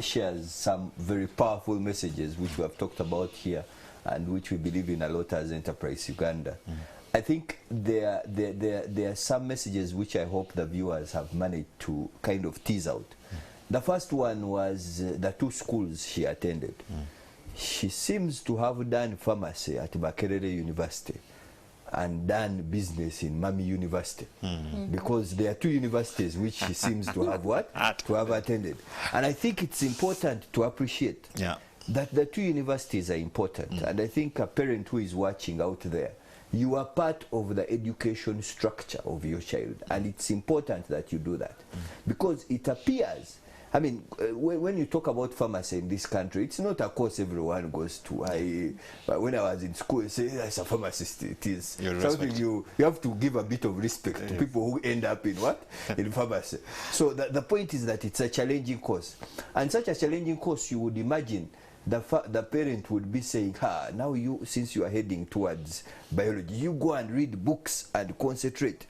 shares some very powerful messages which we have talked about here and which we believe in a lot as Enterprise Uganda. I think there are some messages which I hope the viewers have managed to kind of tease out. The first one was the two schools she attended. She seems to have done pharmacy at Makerere University, and done business in Mami University, because there are two universities which she seems to have what? To have attended. And I think it's important to appreciate that the two universities are important. And I think a parent who is watching out there, you are part of the education structure of your child, and it's important that you do that, because it appears, I mean, when you talk about pharmacy in this country, it's not a course everyone goes to. But when I was in school, I say, as a pharmacist, it is something you have to give a bit of respect to people who end up in what? In pharmacy. So the point is that it's a challenging course. And such a challenging course, you would imagine the parent would be saying, now you, since you are heading towards biology, you go and read books and concentrate.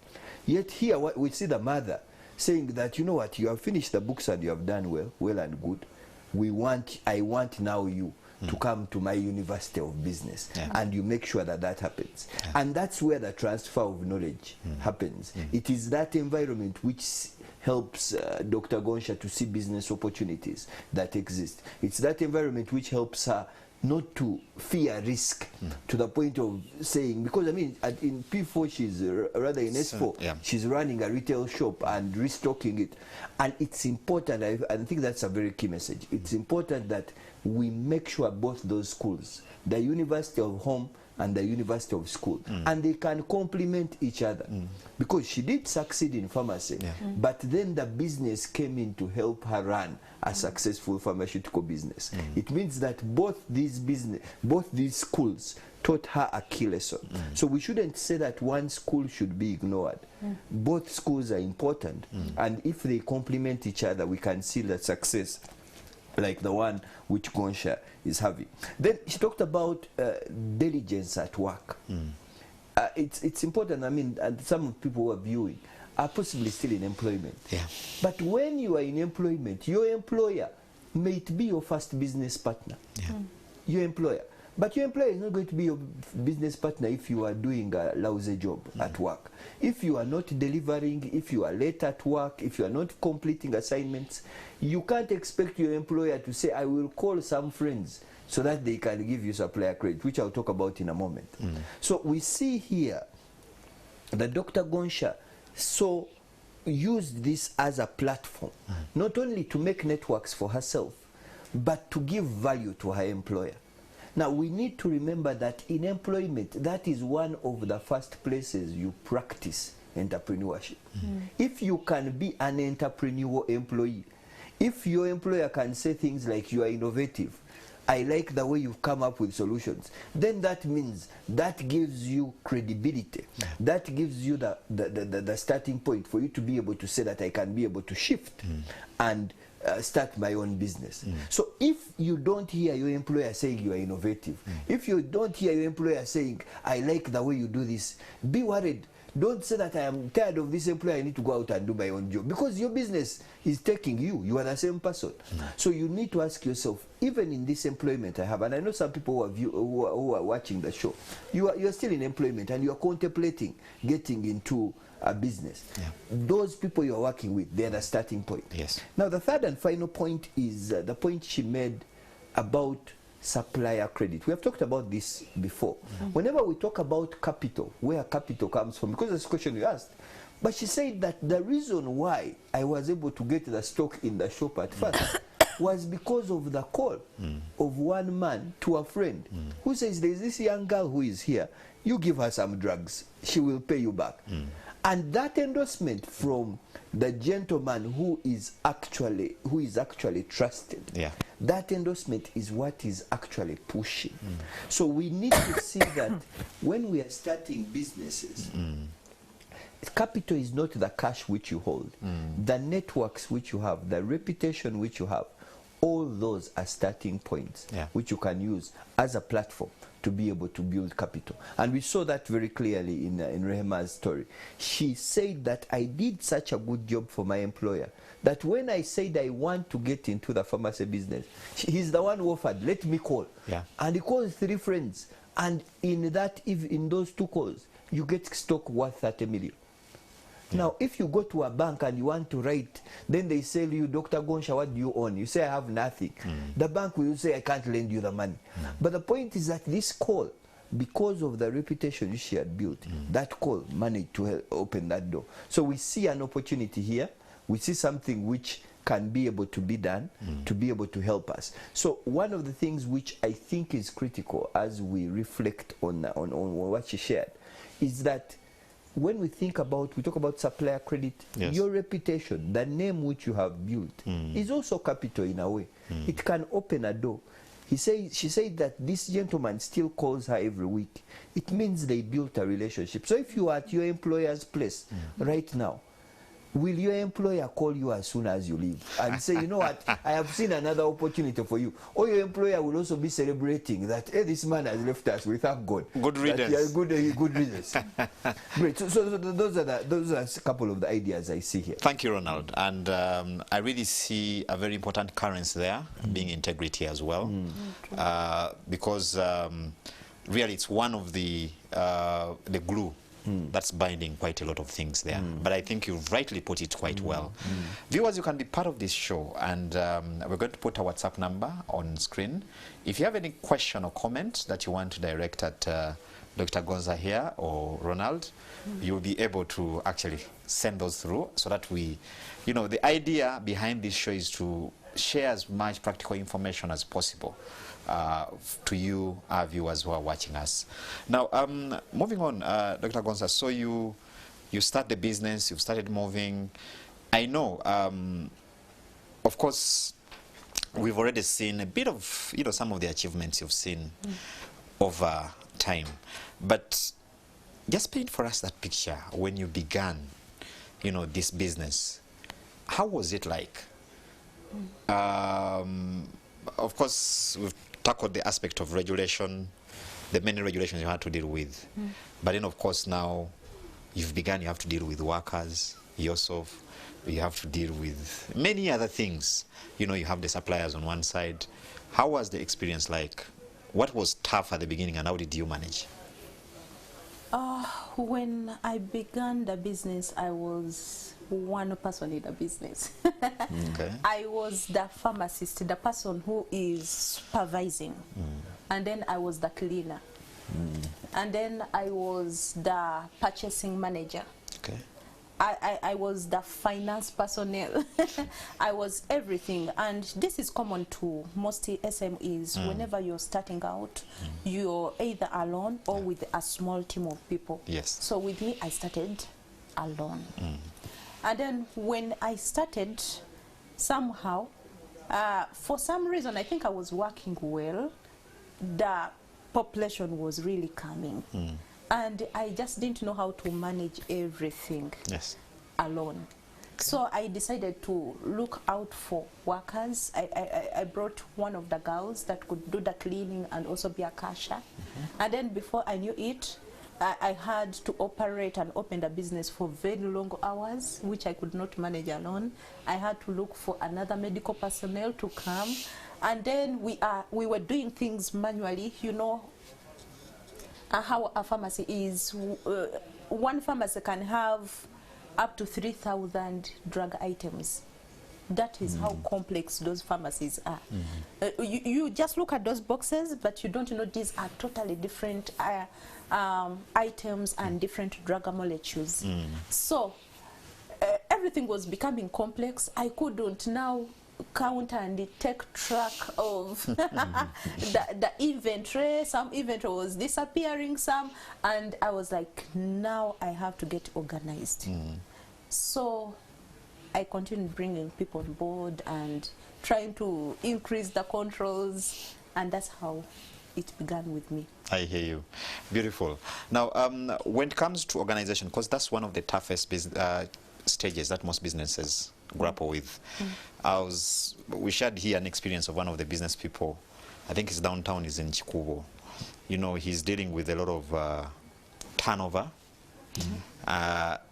Yet here we see the mother saying that, you know what, you have finished the books and you have done well and good. I want now you to come to my University of Business, and you make sure that that happens. And that's where the transfer of knowledge happens. It is that environment which helps Dr. Gonsha to see business opportunities that exist. It's that environment which helps her not to fear risk to the point of saying, because I mean, in P4 she's rather in S4, she's running a retail shop and restocking it. And it's important, I think that's a very key message. It's important that we make sure both those schools, the University of Home and the University of School, and they can complement each other, because she did succeed in pharmacy, but then the business came in to help her run a successful pharmaceutical business. It means that both these schools taught her a key lesson. So we shouldn't say that one school should be ignored. Both schools are important, and if they complement each other, we can see the success like the one which Gonsha is having. Then she talked about diligence at work. It's important, I mean, and some people who are viewing are possibly still in employment. But when you are in employment, your employer may be your first business partner. Your employer. But your employer is not going to be your business partner if you are doing a lousy job at work. If you are not delivering, if you are late at work, if you are not completing assignments, you can't expect your employer to say, I will call some friends so that they can give you supplier credit, which I'll talk about in a moment. So we see here that Dr. Gonsha used this as a platform, not only to make networks for herself, but to give value to her employer. Now, we need to remember that in employment, that is one of the first places you practice entrepreneurship. If you can be an entrepreneurial employee, if your employer can say things like, you are innovative, I like the way you've come up with solutions, then that means that gives you credibility. That gives you the starting point for you to be able to say that I can be able to shift and start my own business. So if you don't hear your employer saying you are innovative, if you don't hear your employer saying, I like the way you do this, be worried. Don't say that I am tired of this employer, I need to go out and do my own job, because your business is taking you. You are the same person. So you need to ask yourself, even in this employment I have, and I know some people who are watching the show, you are still in employment and you are contemplating getting into a business. Those people you are working with, they are the starting point. Now the third and final point is the point she made about supplier credit. We have talked about this before. Whenever we talk about capital, where capital comes from, because that's the question you asked, but she said that the reason why I was able to get the stock in the shop at first was because of the call of one man to a friend who says, there's this young girl who is here, you give her some drugs, she will pay you back. And that endorsement from the gentleman who is actually trusted, that endorsement is what is actually pushing. So we need to see that when we are starting businesses, capital is not the cash which you hold. The networks which you have, the reputation which you have, all those are starting points which you can use as a platform to be able to build capital. And we saw that very clearly in Rehema's story. She said that I did such a good job for my employer that when I said I want to get into the pharmacy business, he's the one who offered, let me call. And he calls 3 friends. And in those 2 calls, you get stock worth 30 million. Now, if you go to a bank and you want to write, then they say to you, Dr. Gonsha, what do you own? You say, I have nothing. The bank will say, I can't lend you the money. But the point is that this call because of the reputation she had built, that call managed to open that door. So we see an opportunity here. We see something which can be able to be done, to be able to help us. So one of the things which I think is critical as we reflect on what she shared is that when we think about, we talk about supplier credit, Yes. your reputation, the name which you have built is also capital in a way. It can open a door. She said that this gentleman still calls her every week. It means they built a relationship. So if you are at your employer's place right now, will your employer call you as soon as you leave and say, you know what, I have seen another opportunity for you? Or your employer will also be celebrating that, hey, this man has left us, we thank God. Good riddance. Good riddance. Great. So those are a couple of the ideas I see here. Thank you, Ronald. And I really see a very important currency there, being integrity as well. Because really it's one of the glue that's binding quite a lot of things there. But I think you've rightly put it quite well. Viewers, you can be part of this show, and we're going to put our WhatsApp number on screen. If you have any question or comment that you want to direct at Dr. Gonza here or Ronald, you'll be able to actually send those through so that we, you know, the idea behind this show is to share as much practical information as possible to you, our viewers who are watching us. Now, moving on, Dr. Gonza, so you start the business, you've started moving. I know, of course, we've already seen a bit of, you know, some of the achievements you've seen over time. But just paint for us that picture when you began, you know, this business. How was it like? Of course, we've tackled the aspect of regulation, the many regulations you had to deal with. But then, of course, now you've begun, you have to deal with workers, yourself, you have to deal with many other things. You know, you have the suppliers on one side. How was the experience like? What was tough at the beginning, and how did you manage? When I began the business, I was one person in the business. Okay. I was the pharmacist, the person who is supervising. And then I was the cleaner. And then I was the purchasing manager. Okay. I was the finance personnel. I was everything. And this is common to most SMEs. Whenever you're starting out, you're either alone or with a small team of people. Yes. So with me, I started alone. And then when I started, somehow, for some reason, I think I was working well. The population was really coming. And I just didn't know how to manage everything alone. So I decided to look out for workers. I brought one of the girls that could do the cleaning and also be a cashier. And then before I knew it, I had to operate and open the business for very long hours, which I could not manage alone. I had to look for another medical personnel to come. And then we were doing things manually, you know, how a pharmacy is. One pharmacy can have up to 3,000 drug items. That is how complex those pharmacies are. You just look at those boxes, but you don't know these are totally different items and different drug molecules. So everything was becoming complex. I couldn't now count and take track of the inventory. Some inventory was disappearing, and I was like, now I have to get organized. So I continued bringing people on board and trying to increase the controls, and that's how it began with me. I hear you. Beautiful. Now, when it comes to organization, because that's one of the toughest stages that most businesses grapple with. We shared here an experience of one of the business people. I think his downtown is in Chikubo. You know, he's dealing with a lot of turnover.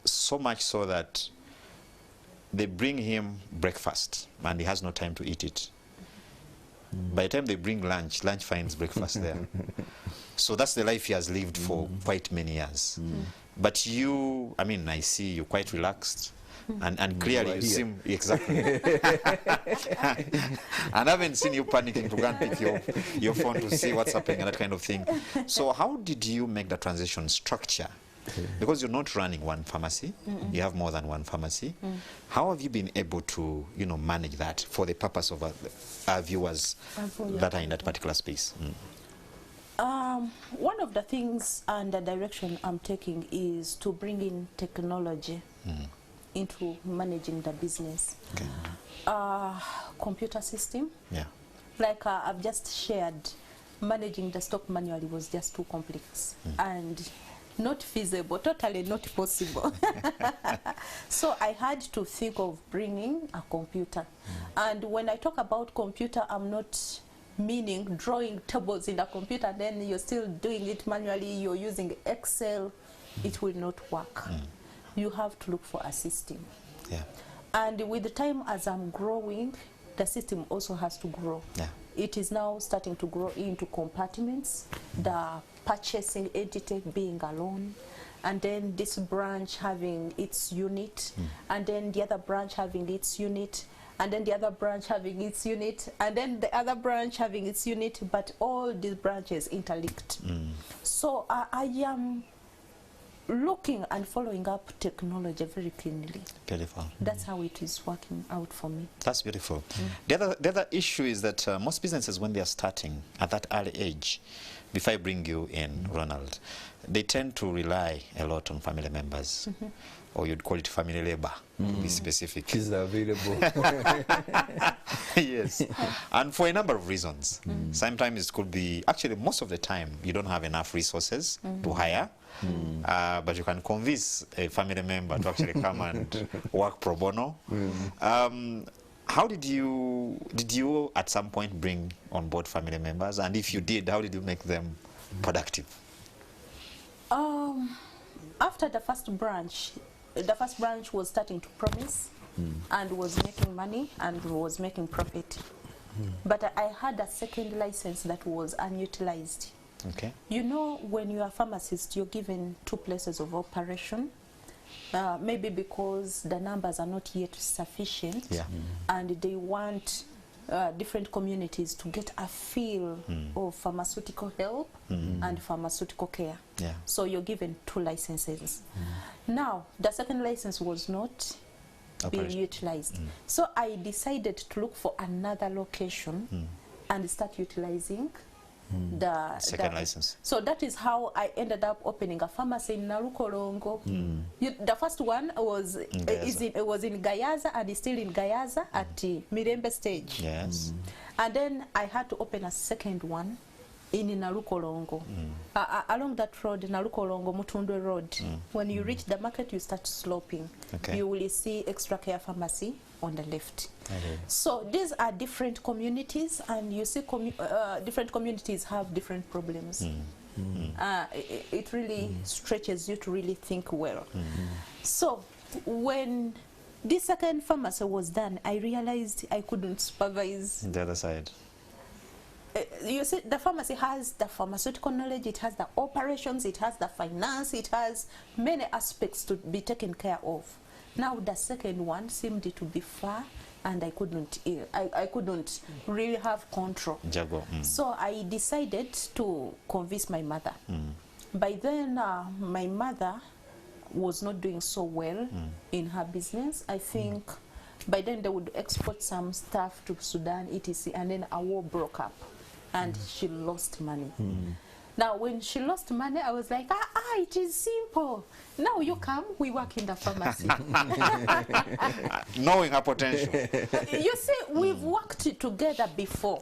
So much so that they bring him breakfast and he has no time to eat it. By the time they bring lunch finds breakfast there. So that's the life he has lived for quite many years. But you, I mean, I see you're quite relaxed. And clearly you seem exactly. And I haven't seen you panicking to go and pick your phone to see what's happening and that kind of thing. So how did you make the transition structure? Because you're not running one pharmacy, you have more than one pharmacy. How have you been able to, manage that for the purpose of our viewers that are in that particular space? One of the things and the direction I'm taking is to bring in technology into managing the business. Okay. Computer system. Yeah. Like I've just shared, managing the stock manually was just too complex and not feasible, totally not possible. So I had to think of bringing a computer. And when I talk about computer, I'm not meaning drawing tables in the computer, then you're still doing it manually, you're using Excel, it will not work. You have to look for a system. Yeah. And with the time as I'm growing, the system also has to grow. Yeah. It is now starting to grow into compartments, the purchasing entity being alone, and then this branch having its unit, and then the other branch having its unit, and then the other branch having its unit, and then the other branch having its unit, but all these branches interlinked. So I am looking and following up technology very cleanly. Beautiful. That's how it is working out for me. That's beautiful. The other issue is that most businesses, when they are starting at that early age, before I bring you in, Ronald, they tend to rely a lot on family members. Or you'd call it family labor, to be specific. Is available. Yes. And for a number of reasons. Sometimes it could be, actually most of the time, you don't have enough resources to hire. But you can convince a family member to actually come and work pro bono. How did you at some point bring on board family members? And if you did, how did you make them productive? After the first branch was starting to promise and was making money and was making profit. But I had a second license that was unutilized. Okay. You know, when you are a pharmacist, you're given 2 places of operation, maybe because the numbers are not yet sufficient, and they want different communities to get a feel of pharmaceutical help and pharmaceutical care. So you're given 2 licenses. Now, the second license was not being utilized. So I decided to look for another location and start utilizing the second license. So that is how I ended up opening a pharmacy in Narukolongo. The first one was in Gayaza and is still in Gayaza at Mirembe stage. Yes. And then I had to open a second one in Narukolongo. Along that road, Narukolongo Mutundwe Road. When you reach the market, you start sloping. You will see Extra Care Pharmacy on the left. So these are different communities, and you see different communities have different problems. It really stretches you to really think well. So when this second pharmacy was done, I realized I couldn't supervise the other side. You see, the pharmacy has the pharmaceutical knowledge, it has the operations, it has the finance, it has many aspects to be taken care of. Now the second one seemed to be far, and I couldn't really have control. So I decided to convince my mother. By then, my mother was not doing so well in her business. I think by then they would export some stuff to Sudan, etc., and then a war broke up, and she lost money. Now, when she lost money, I was like, it is simple. Now you come, we work in the pharmacy. Knowing her potential. You see, we've worked together before.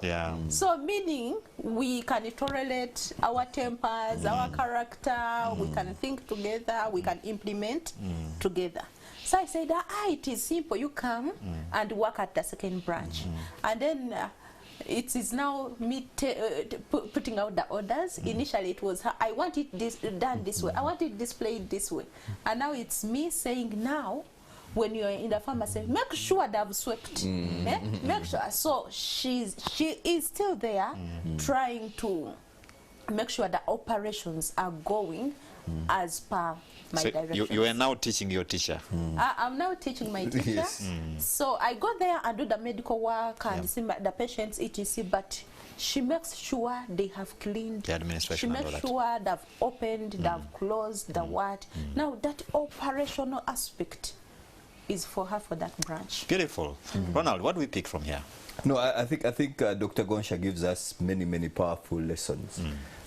So meaning we can tolerate our tempers, our character, we can think together, we can implement together. So I said, it is simple. You come and work at the second branch. And then it is now me putting out the orders. Initially it was her, I want it done this way, I want it displayed this way. And now it's me saying, now when you're in the pharmacy, make sure they've swept. Make sure. So she is still there trying to make sure the operations are going as per my So directions. you are now teaching your teacher. I'm now teaching my teacher. Yes. So I go there and do the medical work and see the patients, etc. But she makes sure they have cleaned. The administration She and all makes that. sure they've opened, they've closed, the what. Now that operational aspect is for her for that branch. Beautiful. Ronald, what do we pick from here? No, I think Dr. Gonsha gives us many powerful lessons.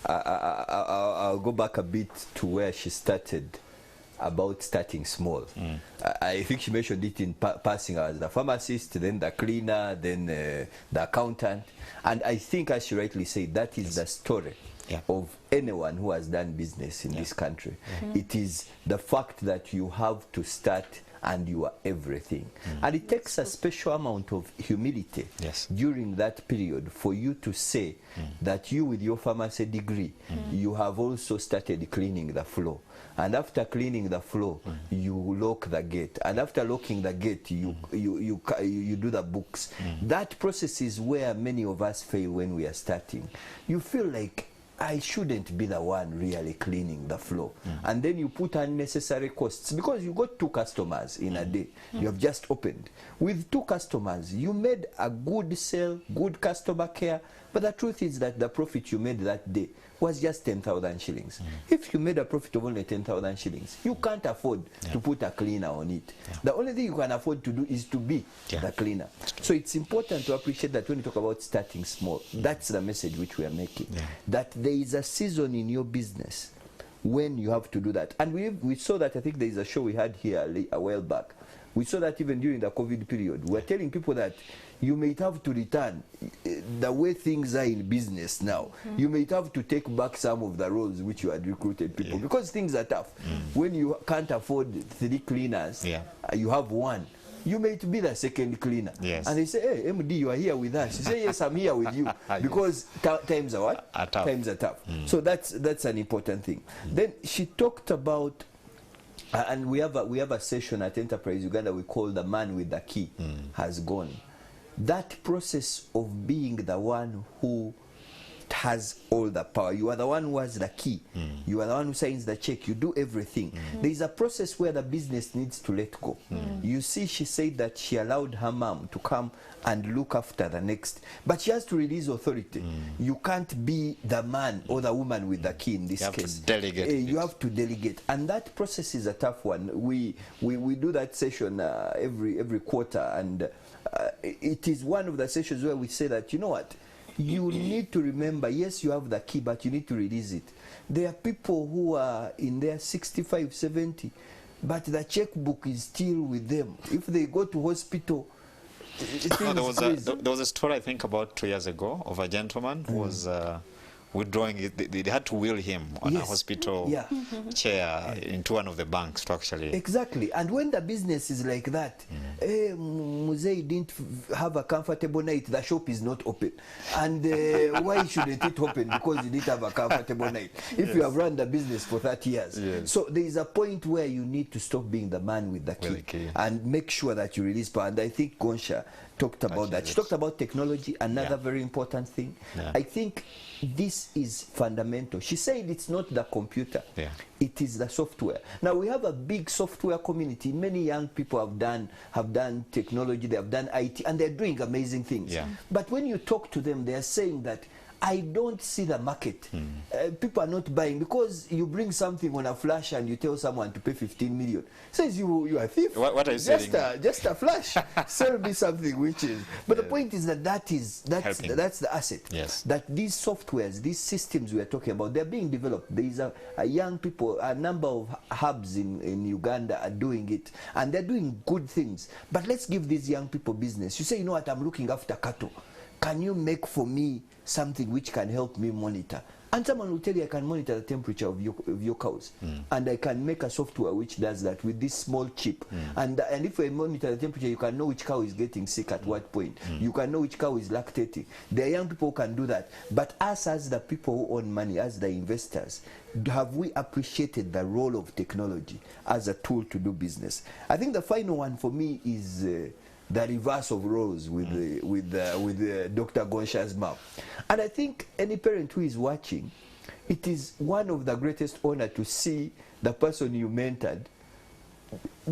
I'll go back a bit to where she started about starting small. I think she mentioned it in passing as the pharmacist, then the cleaner, then the accountant. And I think, as she rightly said, that is the story of anyone who has done business in this country. It is the fact that you have to start and you are everything. And it takes a special amount of humility during that period for you to say that you, with your pharmacy degree, you have also started cleaning the floor. And after cleaning the floor, you lock the gate. And after locking the gate, you do the books. That process is where many of us fail when we are starting. You feel like, I shouldn't be the one really cleaning the floor. And then you put unnecessary costs because you got 2 customers in a day. You have just opened. With 2 customers, you made a good sale, good customer care, but the truth is that the profit you made that day was just 10,000 shillings. If you made a profit of only 10,000 shillings, you can't afford to put a cleaner on it. The only thing you can afford to do is to be the cleaner. So it's important to appreciate that when you talk about starting small, that's the message which we are making. That there is a season in your business when you have to do that. And we saw that, I think there is a show we had here a while back. We saw that even during the COVID period. We were telling people that you may have to return the way things are in business now. You may have to take back some of the roles which you had recruited people because things are tough. When you can't afford 3 cleaners, you have 1. You may be the second cleaner. And they say, hey, MD, you are here with us. You say, yes, I'm here with you. Because times are what? Tough. Times are tough. So that's an important thing. Then she talked about, and we have a session at Enterprise Uganda we call the man with the key has gone. That process of being the one who has all the power. You are the one who has the key. You are the one who signs the check. You do everything. There is a process where the business needs to let go. You see, she said that she allowed her mom to come and look after the next, but she has to release authority. You can't be the man or the woman with the key in this case. You have to delegate. You have to delegate, and that process is a tough one. We do that session every quarter, and it is one of the sessions where we say that, you know what, you need to remember, yes, you have the key, but you need to release it. There are people who are in their 65, 70, but the checkbook is still with them. If they go to hospital, there was a story, I think, about 2 years ago of a gentleman who was withdrawing it. They had to wheel him on a hospital chair into one of the banks to actually... Exactly. And when the business is like that, Muzei didn't have a comfortable night, the shop is not open. And why shouldn't it open? Because you didn't have a comfortable night. If you have run the business for 30 years. So there is a point where you need to stop being the man with the key and make sure that you release power. And I think Gonsha talked about that. She talked about technology, another very important thing. I think this is fundamental. She said it's not the computer, it is the software. Now we have a big software community. Many young people have done technology, they have done IT, and they're doing amazing things. But when you talk to them, they're saying that I don't see the market. People are not buying because you bring something on a flash and you tell someone to pay 15 million. Says you are a thief. What are you saying? Just a flash. Sell me something which is. But the point is that that's the asset. That these softwares, these systems we are talking about, they're being developed. There is a young people, a number of hubs in Uganda are doing it, and they're doing good things. But let's give these young people business. You say, you know what, I'm looking after cattle. Can you make for me something which can help me monitor? And someone will tell you, I can monitor the temperature of your cows. And I can make a software which does that with this small chip. And if I monitor the temperature, you can know which cow is getting sick at what point. You can know which cow is lactating. There are young people who can do that. But us as the people who own money, as the investors, have we appreciated the role of technology as a tool to do business? I think the final one for me is the reverse of roles with Dr. Gonsha's mom. And I think any parent who is watching, it is one of the greatest honor to see the person you mentored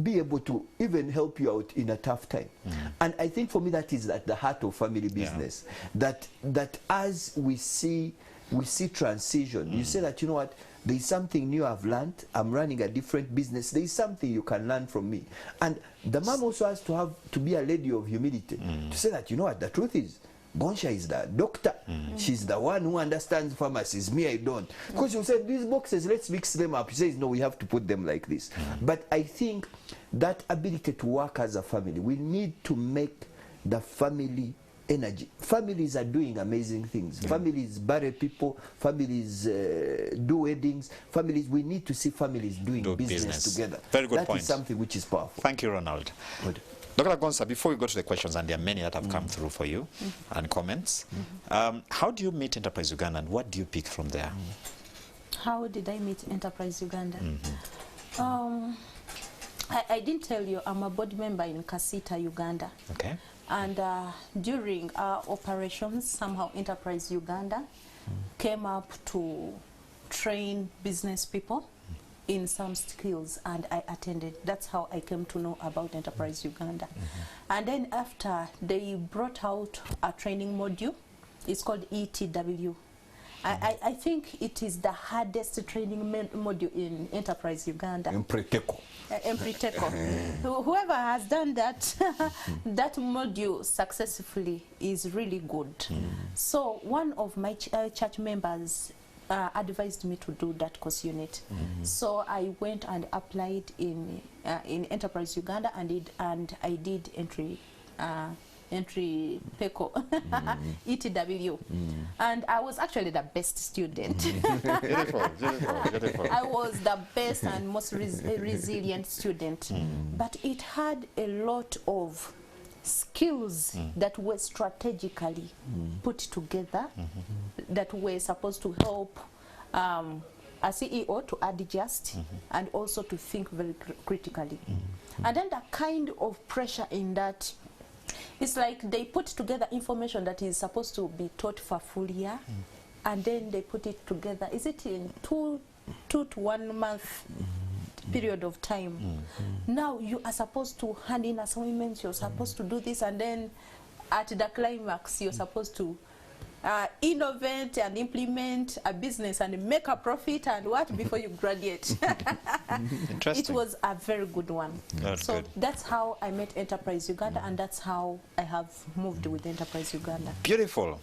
be able to even help you out in a tough time. And I think for me that is at the heart of family business. That as we see transition, you say that, you know what, there is something new I've learned, I'm running a different business, there is something you can learn from me. And the mom also has to be a lady of humility, to say that, you know what, the truth is, Gonsha is the doctor. She's the one who understands pharmacies. Me, I don't. Because you said, these boxes, let's mix them up. She says, no, we have to put them like this. But I think that ability to work as a family, we need to make the family energy. Families are doing amazing things. Families bury people. Families do weddings. Families, we need to see families doing business together. Very good point. That is something which is powerful. Thank you, Ronald. Good. Dr. Gonza, before we go to the questions, and there are many that have come through for you, and comments, how do you meet Enterprise Uganda, and what do you pick from there? How did I meet Enterprise Uganda? I didn't tell you, I'm a board member in Kasita, Uganda. Okay. And during our operations, somehow Enterprise Uganda came up to train business people in some skills, and I attended. That's how I came to know about Enterprise Uganda. And then after, they brought out a training module. It's called ETW. I think it is the hardest training module in Enterprise Uganda. Empreteko. Whoever has done that, that module successfully is really good. So one of my church members advised me to do that course unit. So I went and applied in Enterprise Uganda, and I did entry PECO, ETW. And I was actually the best student. Beautiful. I was the best and most resilient student. But it had a lot of skills that were strategically put together, that were supposed to help a CEO to adjust and also to think very critically. And then the kind of pressure in that, it's like they put together information that is supposed to be taught for a full year, and then they put it together. Is it in two to 1 month period of time? Now you are supposed to hand in assignments, you're supposed to do this, and then at the climax you're supposed to innovate and implement a business and make a profit and what before you graduate. It was a very good one. That's how I met Enterprise Uganda, and that's how I have moved with Enterprise Uganda. Beautiful.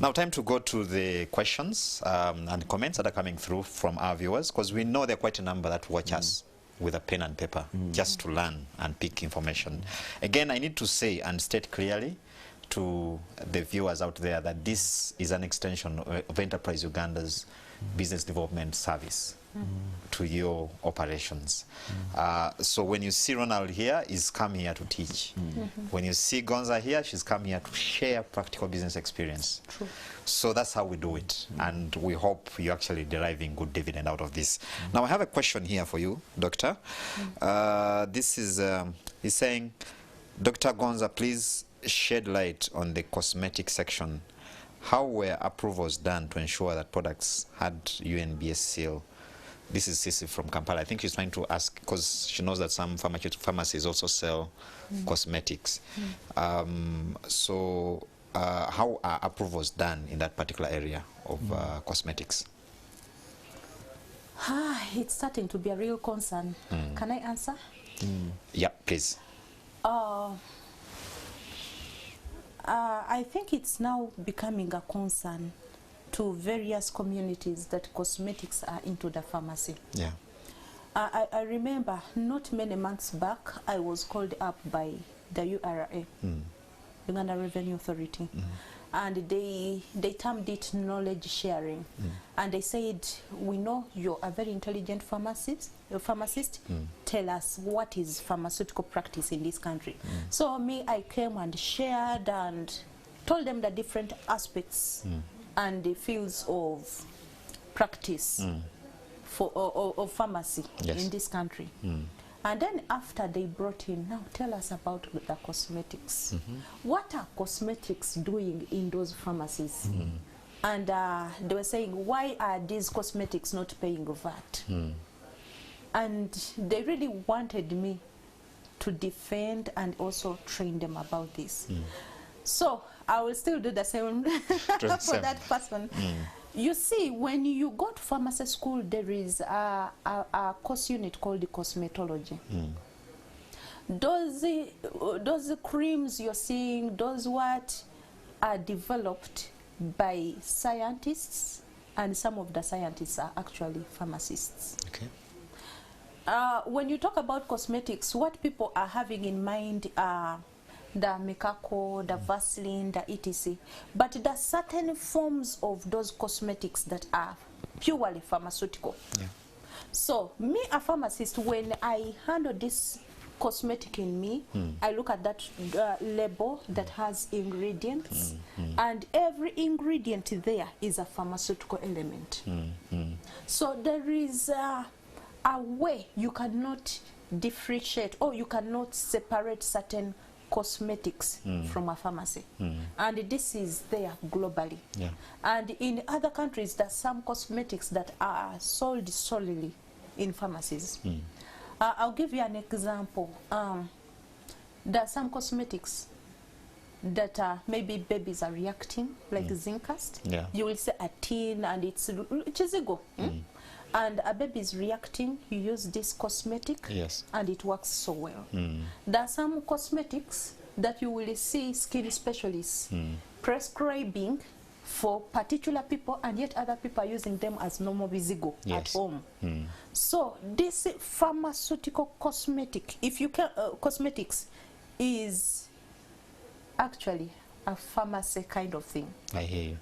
Now time to go to the questions and comments that are coming through from our viewers, because we know there are quite a number that watch us with a pen and paper just to learn and pick information. Again, I need to say and state clearly to the viewers out there that this is an extension of Enterprise Uganda's business development service to your operations. So when you see Ronald here, he's come here to teach. When you see Gonza here, she's come here to share practical business experience. True. So that's how we do it, and we hope you're actually deriving good dividend out of this. Now I have a question here for you, Doctor. This is, he's saying, Dr. Gonza, please shed light on the cosmetic section. How were approvals done to ensure that products had UNBS seal? This is Sisi from Kampala. I think she's trying to ask because she knows that some pharmacies also sell cosmetics. So how are approvals done in that particular area of cosmetics? It's starting to be a real concern. Can I answer? Yeah, please. I think it's now becoming a concern to various communities that cosmetics are into the pharmacy. Yeah. I remember not many months back, I was called up by the URA, Uganda Revenue Authority, and they termed it knowledge sharing. And they said, we know you're a very intelligent pharmacist. Tell us what is pharmaceutical practice in this country. So I came and shared and told them the different aspects and the fields of practice of pharmacy in this country. And then after they brought in, now tell us about the cosmetics. What are cosmetics doing in those pharmacies? and they were saying, why are these cosmetics not paying VAT? And they really wanted me to defend and also train them about this. So I will still do the same for that person. You see, when you go to pharmacy school, there is a course unit called the cosmetology. Those creams you're seeing, those what are developed by scientists, and some of the scientists are actually pharmacists. Okay. When you talk about cosmetics, what people are having in mind are the Mekako, the Vaseline, the etc. But there are certain forms of those cosmetics that are purely pharmaceutical. Yeah. So, me, a pharmacist, when I handle this cosmetic in me, I look at that label that has ingredients, and every ingredient there is a pharmaceutical element. So there is a way you cannot differentiate, or you cannot separate certain cosmetics from a pharmacy. And this is there globally. Yeah. And in other countries, there are some cosmetics that are sold solely in pharmacies. I'll give you an example. There are some cosmetics that maybe babies are reacting, like Zincast. Yeah. You will see a tin and it's chizigo. And a baby is reacting, you use this cosmetic, Yes. and it works so well. There are some cosmetics that you will see skin specialists prescribing for particular people, and yet other people are using them as normal visigo at home. So this pharmaceutical cosmetic, if you can, cosmetics is actually a pharmacy kind of thing. I hear you.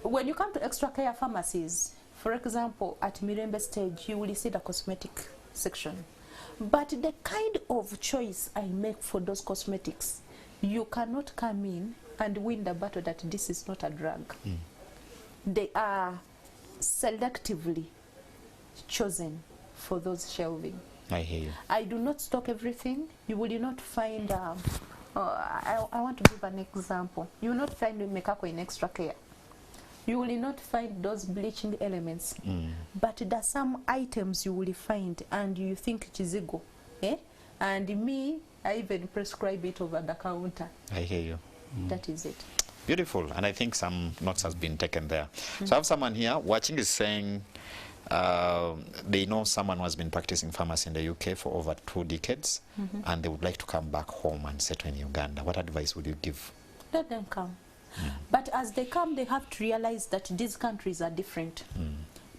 When you come to extra care pharmacies, for example, at Mirembe stage, you will see the cosmetic section. But the kind of choice I make for those cosmetics, you cannot come in and win the battle that this is not a drug. They are selectively chosen for those shelving. I hear you. I do not stock everything. You will not find, I want to give an example. You will not find Mekako in extra care. You will not find those bleaching elements. But there are some items you will find and you think chizigo. And me, I even prescribe it over the counter. I hear you. That is it. Beautiful. And I think some notes has been taken there. So I have someone here watching is saying they know someone who has been practicing pharmacy in the UK for over 2 decades, and they would like to come back home and settle in Uganda. What advice would you give? Let them come. But as they come, they have to realize that these countries are different.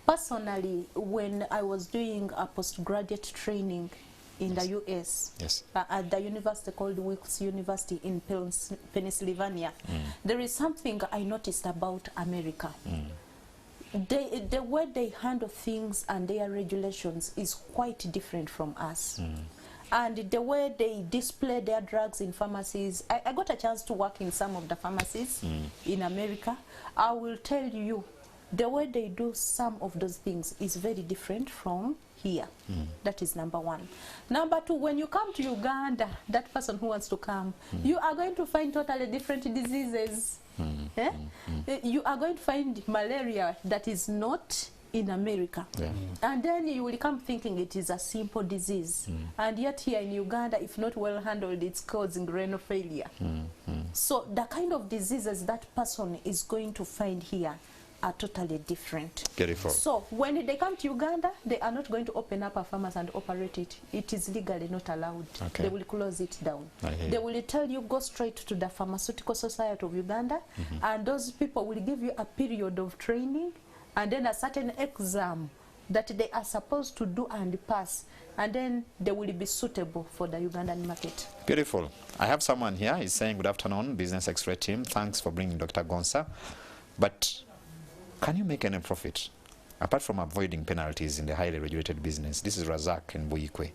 Personally, when I was doing a postgraduate training in the US, at the university called Wilkes University in Pennsylvania, there is something I noticed about America. The way they handle things and their regulations is quite different from us. And the way they display their drugs in pharmacies, I got a chance to work in some of the pharmacies in America. I will tell you, the way they do some of those things is very different from here. That is number one. Number two, when you come to Uganda, that person who wants to come, you are going to find totally different diseases. You are going to find malaria that is not in America. And then you will come thinking it is a simple disease. And yet here in Uganda, if not well handled, it's causing renal failure. So the kind of diseases that person is going to find here are totally different. Beautiful. So when they come to Uganda, they are not going to open up a pharmacy and operate it. It is legally not allowed. They will close it down. They will tell you, go straight to the Pharmaceutical Society of Uganda, and those people will give you a period of training and then a certain exam that they are supposed to do and pass, and then they will be suitable for the Ugandan market. Beautiful. I have someone here. He's saying, good afternoon, Business X-Ray team. Thanks for bringing Dr. Gonsa. But can you make any profit apart from avoiding penalties in the highly regulated business? This is Razak in Buikwe.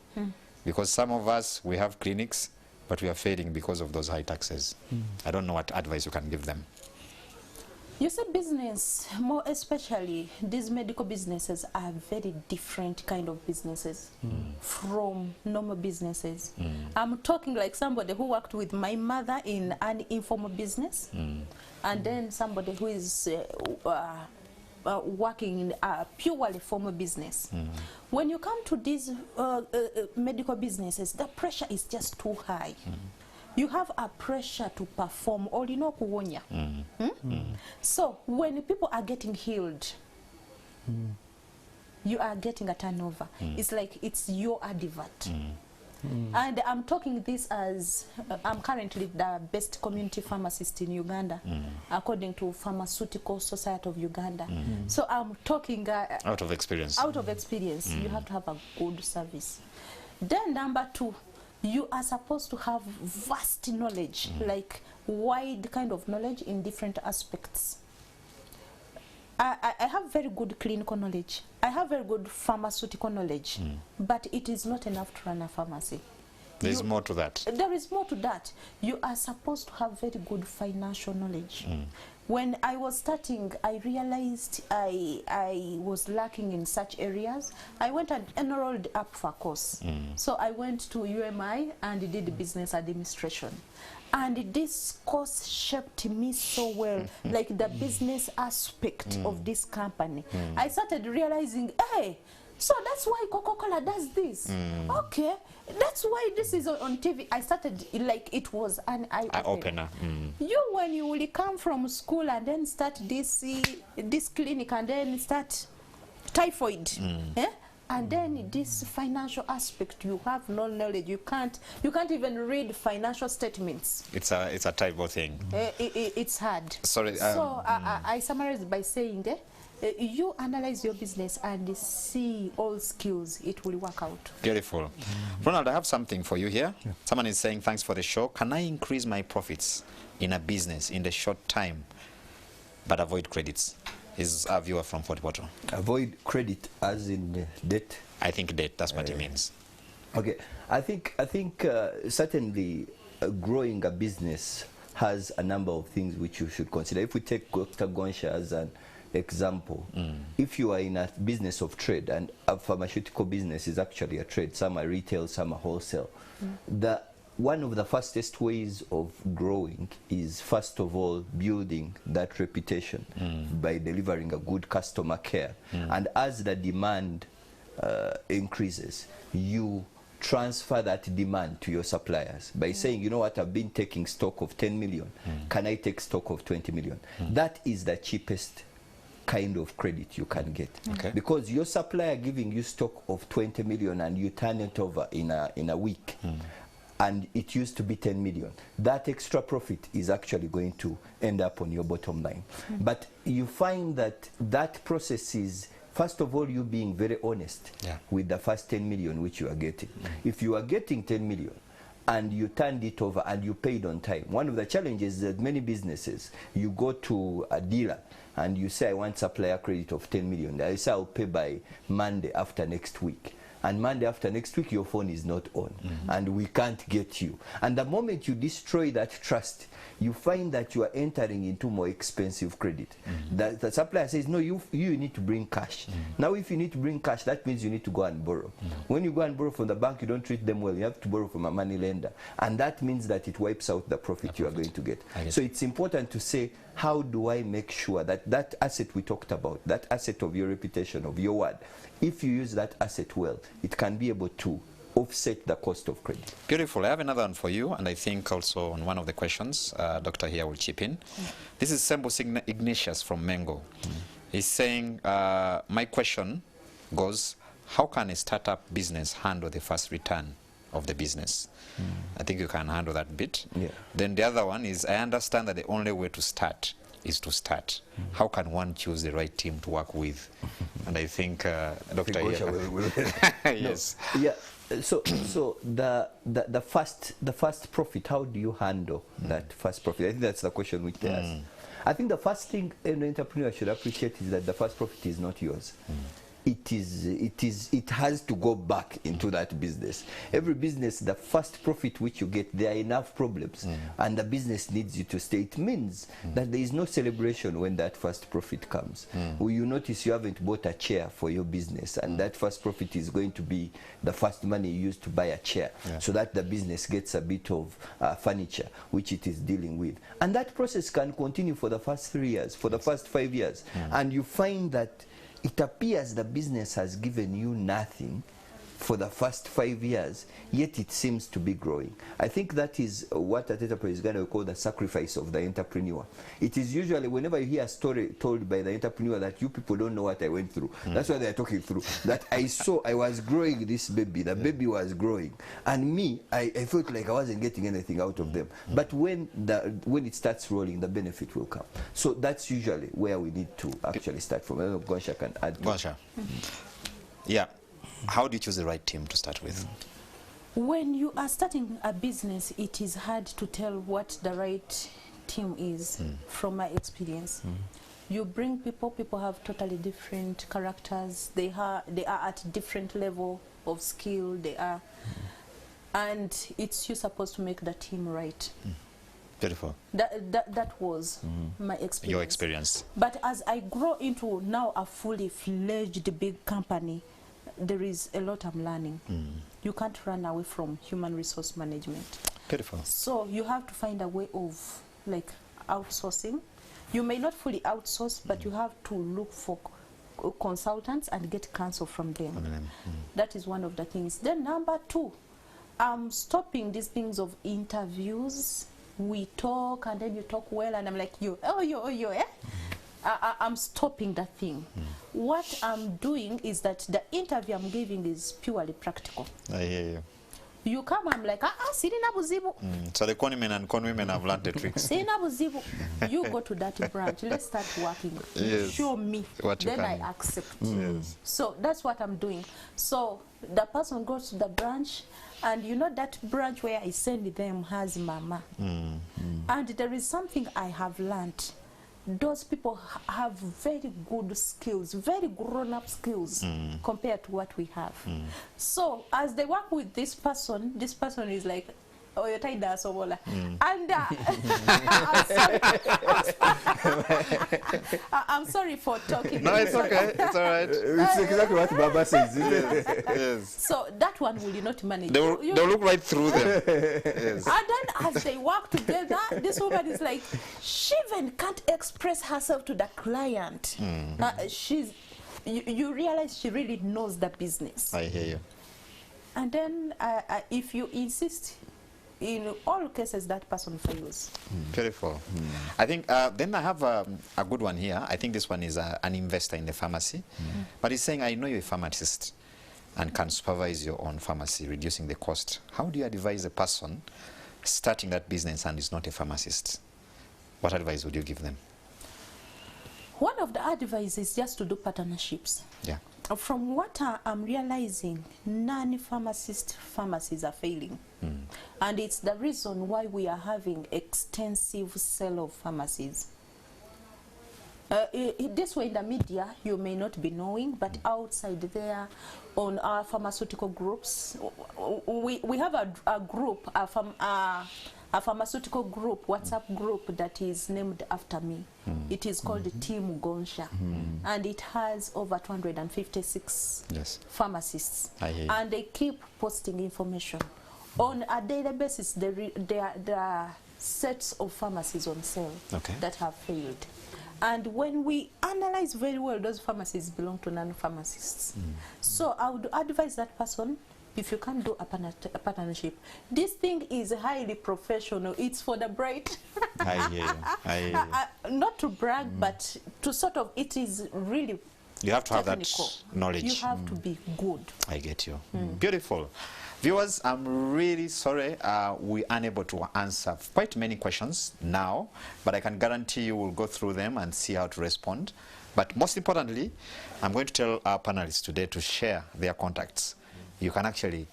Because some of us, we have clinics, but we are failing because of those high taxes. I don't know what advice you can give them. You see, business, more especially these medical businesses, are very different kind of businesses from normal businesses. I'm talking like somebody who worked with my mother in an informal business, and then somebody who is working in a purely formal business. When you come to these medical businesses, the pressure is just too high. You have a pressure to perform, or you know, kuwonya. So when people are getting healed, you are getting a turnover. It's like it's your advert. And I'm talking this as I'm currently the best community pharmacist in Uganda, according to Pharmaceutical Society of Uganda. So I'm talking out of experience. Out of experience, you have to have a good service. Then number two, you are supposed to have vast knowledge, like wide kind of knowledge in different aspects. I have very good clinical knowledge. I have very good pharmaceutical knowledge, but it is not enough to run a pharmacy. There's more to that. There is more to that. You are supposed to have very good financial knowledge. When I was starting, I realized I was lacking in such areas. I went and enrolled up for a course. So I went to UMI and did business administration. And this course shaped me so well, like the business aspect of this company. I started realizing, hey, so that's why Coca-Cola does this. Okay, that's why this is on TV. I started like it was an eye-opener. You, when you will come from school and then start this clinic and then start typhoid, and then this financial aspect, you have no knowledge. You can't even read financial statements. It's a type of thing. It's hard. Sorry. So I summarize by saying, you analyze your business and see all skills, it will work out. Beautiful. Ronald, I have something for you here. Someone is saying, thanks for the show. Can I increase my profits in a business in the short time, but avoid credits? Is a viewer from Fort Portal. Avoid credit as in debt? I think debt, that's what he means. Okay, I think certainly growing a business has a number of things which you should consider. If we take Dr. Gonsha as an example, if you are in a business of trade, and a pharmaceutical business is actually a trade, some are retail, some are wholesale, one of the fastest ways of growing is, first of all, building that reputation by delivering a good customer care. And as the demand increases, you transfer that demand to your suppliers by saying, you know what, I've been taking stock of 10 million. Can I take stock of 20 million? That is the cheapest kind of credit you can get. Because your supplier giving you stock of 20 million and you turn it over in a week, and it used to be 10 million. That extra profit is actually going to end up on your bottom line. But you find that that process is, first of all, you being very honest with the first 10 million which you are getting. If you are getting 10 million and you turned it over and you paid on time, one of the challenges is that many businesses, you go to a dealer and you say, I want supplier credit of 10 million. They say, I'll pay by Monday after next week. And Monday after next week, your phone is not on, and we can't get you. And the moment you destroy that trust, you find that you are entering into more expensive credit. The supplier says, no, you need to bring cash. Now, if you need to bring cash, that means you need to go and borrow. When you go and borrow from the bank, you don't treat them well. You have to borrow from a money lender. And that means that it wipes out the profit you are going to get. So it's important to say, how do I make sure that that asset we talked about, that asset of your reputation, of your word, if you use that asset well, it can be able to offset the cost of credit. Beautiful. I have another one for you, and I think also on one of the questions, Doctor here will chip in. This is Sembus Ignatius from Mengo. He's saying, my question goes, how can a startup business handle the first return of the business? I think you can handle that bit. Then the other one is, I understand that the only way to start is to start. How can one choose the right team to work with? And I think Dr. Yes. So the first profit, how do you handle that first profit? I think that's the question which they ask. I think the first thing an entrepreneur should appreciate is that the first profit is not yours. it has to go back into that business. Every business, the first profit which you get, there are enough problems, and the business needs you to stay. It means that there is no celebration when that first profit comes. You notice you haven't bought a chair for your business, and that first profit is going to be the first money you use to buy a chair, so that the business gets a bit of furniture which it is dealing with. And that process can continue for the first 3 years, for the first 5 years, and you find that it appears the business has given you nothing for the first 5 years, yet it seems to be growing. I think that is what at Enterprise Uganda we call the sacrifice of the entrepreneur. It is usually whenever you hear a story told by the entrepreneur that you people don't know what I went through. That's what they are talking through. That I was growing this baby, the baby was growing, and me, I felt like I wasn't getting anything out of them. But when it starts rolling, the benefit will come. So that's usually where we need to actually start from. I don't know if Gonsha can add. Gonsha. Yeah. How do you choose the right team to start with? When you are starting a business, it is hard to tell what the right team is from my experience. You bring people have totally different characters. They are at different level of skill. And it's you supposed to make the team right. Beautiful. That was my experience. Your experience. But as I grow into now a fully fledged big company, there is a lot I'm learning. You can't run away from human resource management. Beautiful. So you have to find a way of like outsourcing. You may not fully outsource, but you have to look for consultants and get counsel from them. That is one of the things. Then number 2, I'm stopping these things of interviews. We talk and then you talk well and I'm like, I'm stopping that thing. What I'm doing is that the interview I'm giving is purely practical. I hear you. You come, I'm like, sirina buzibu. So the conmen and conwomen have learned the tricks. Sirina buzibu. You go to that branch, let's start working. Yes. Show me, what then you I can. accept. Yes. So that's what I'm doing. So the person goes to the branch, and you know that branch where I send them has mama. And there is something I have learned. Those people have very good skills, very grown-up skills compared to what we have. So as they work with this person is like, oh, you're tied down, so and I'm sorry for talking. No, it's okay. It's all right. It's exactly what Baba says. Yes. So that one will you not manage. They'll look right through them. Yes. And then as they work together, this woman is like, she even can't express herself to the client. You realize she really knows the business. I hear you. And then if you insist, in all cases, that person fails. Beautiful. I think then I have a good one here. I think this one is an investor in the pharmacy. But he's saying, I know you're a pharmacist and can supervise your own pharmacy, reducing the cost. How do you advise a person starting that business and is not a pharmacist? What advice would you give them? One of the advice is just to do partnerships. Yeah. From what I'm realizing, non-pharmacist pharmacies are failing. And it's the reason why we are having extensive sale of pharmacies. This way in the media, you may not be knowing, but outside there, on our pharmaceutical groups, we have a group, a pharmaceutical group, WhatsApp group that is named after me. It is called Team Gonsha, and it has over 256 pharmacists. And they keep posting information. On a daily basis, there are sets of pharmacies on sale that have failed. And when we analyze very well, those pharmacies belong to non-pharmacists. So I would advise that person, if you can do a partnership. This thing is highly professional. It's for the bright. I hear you. Not to brag, but to sort of, it is really you have to technical. Have that knowledge. You have to be good. I get you. Beautiful. Viewers, I'm really sorry we're unable to answer quite many questions now, but I can guarantee you will go through them and see how to respond. But most importantly, I'm going to tell our panelists today to share their contacts. You can actually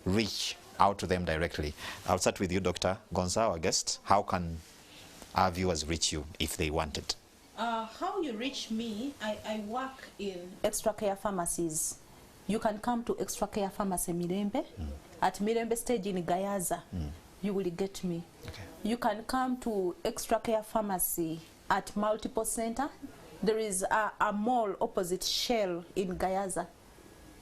reach out to them directly. I'll start with you, Dr. Gonza, our guest. How can our viewers reach you if they want it? How you reach me, I work in Extra Care Pharmacies. You can come to Extra Care Pharmacy Mirembe, at Mirembe stage in Gayaza. You will get me. Okay. You can come to Extra Care Pharmacy at Multiple Center. There is a mall opposite Shell in Gayaza.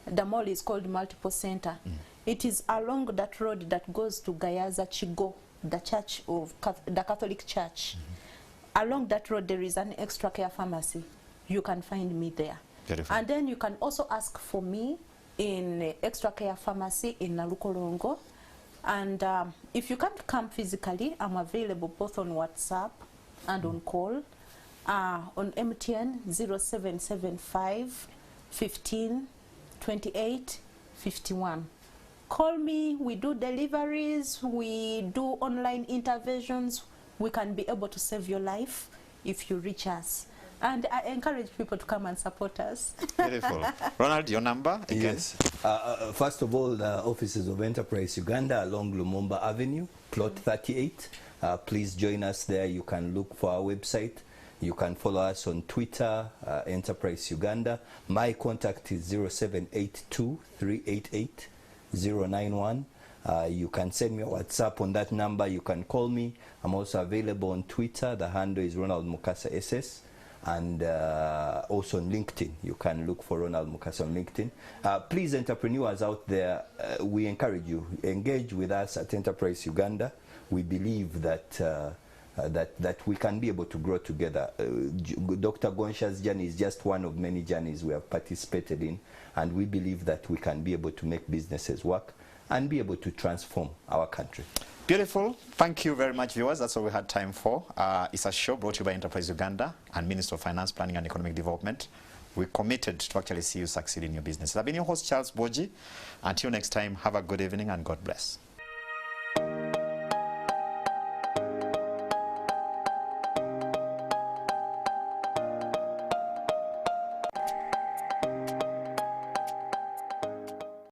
The mall is called Multiple Center. It is along that road that goes to Gayaza Chigo, the church of the Catholic Church. Along that road there is an Extra Care Pharmacy. You can find me there. Beautiful. And then you can also ask for me in Extra Care Pharmacy in Nalukolongo. And if you can't come physically, I'm available both on WhatsApp and on call. On MTN 0775 15 28 51. Call me, we do deliveries, we do online interventions. We can be able to save your life if you reach us. And I encourage people to come and support us. Beautiful. Ronald, your number again? Yes. First of all, the offices of Enterprise Uganda along Lumumba Avenue, plot 38. Please join us there. You can look for our website. You can follow us on Twitter, Enterprise Uganda. My contact is 0782 388 091. You can send me a WhatsApp on that number. You can call me. I'm also available on Twitter. The handle is Ronald Mukasa SS. And also on LinkedIn. You can look for Ronald Mukasa on LinkedIn. Please, entrepreneurs out there, we encourage you, engage with us at Enterprise Uganda. We believe that that we can be able to grow together. Dr. Gonsha's journey is just one of many journeys we have participated in, and we believe that we can be able to make businesses work and be able to transform our country. Beautiful. Thank you very much, viewers. That's all we had time for. It's a show brought to you by Enterprise Uganda and Minister of Finance, Planning and Economic Development. We're committed to actually see you succeed in your business. I've been your host, Charles Boji. Until next time, have a good evening and God bless.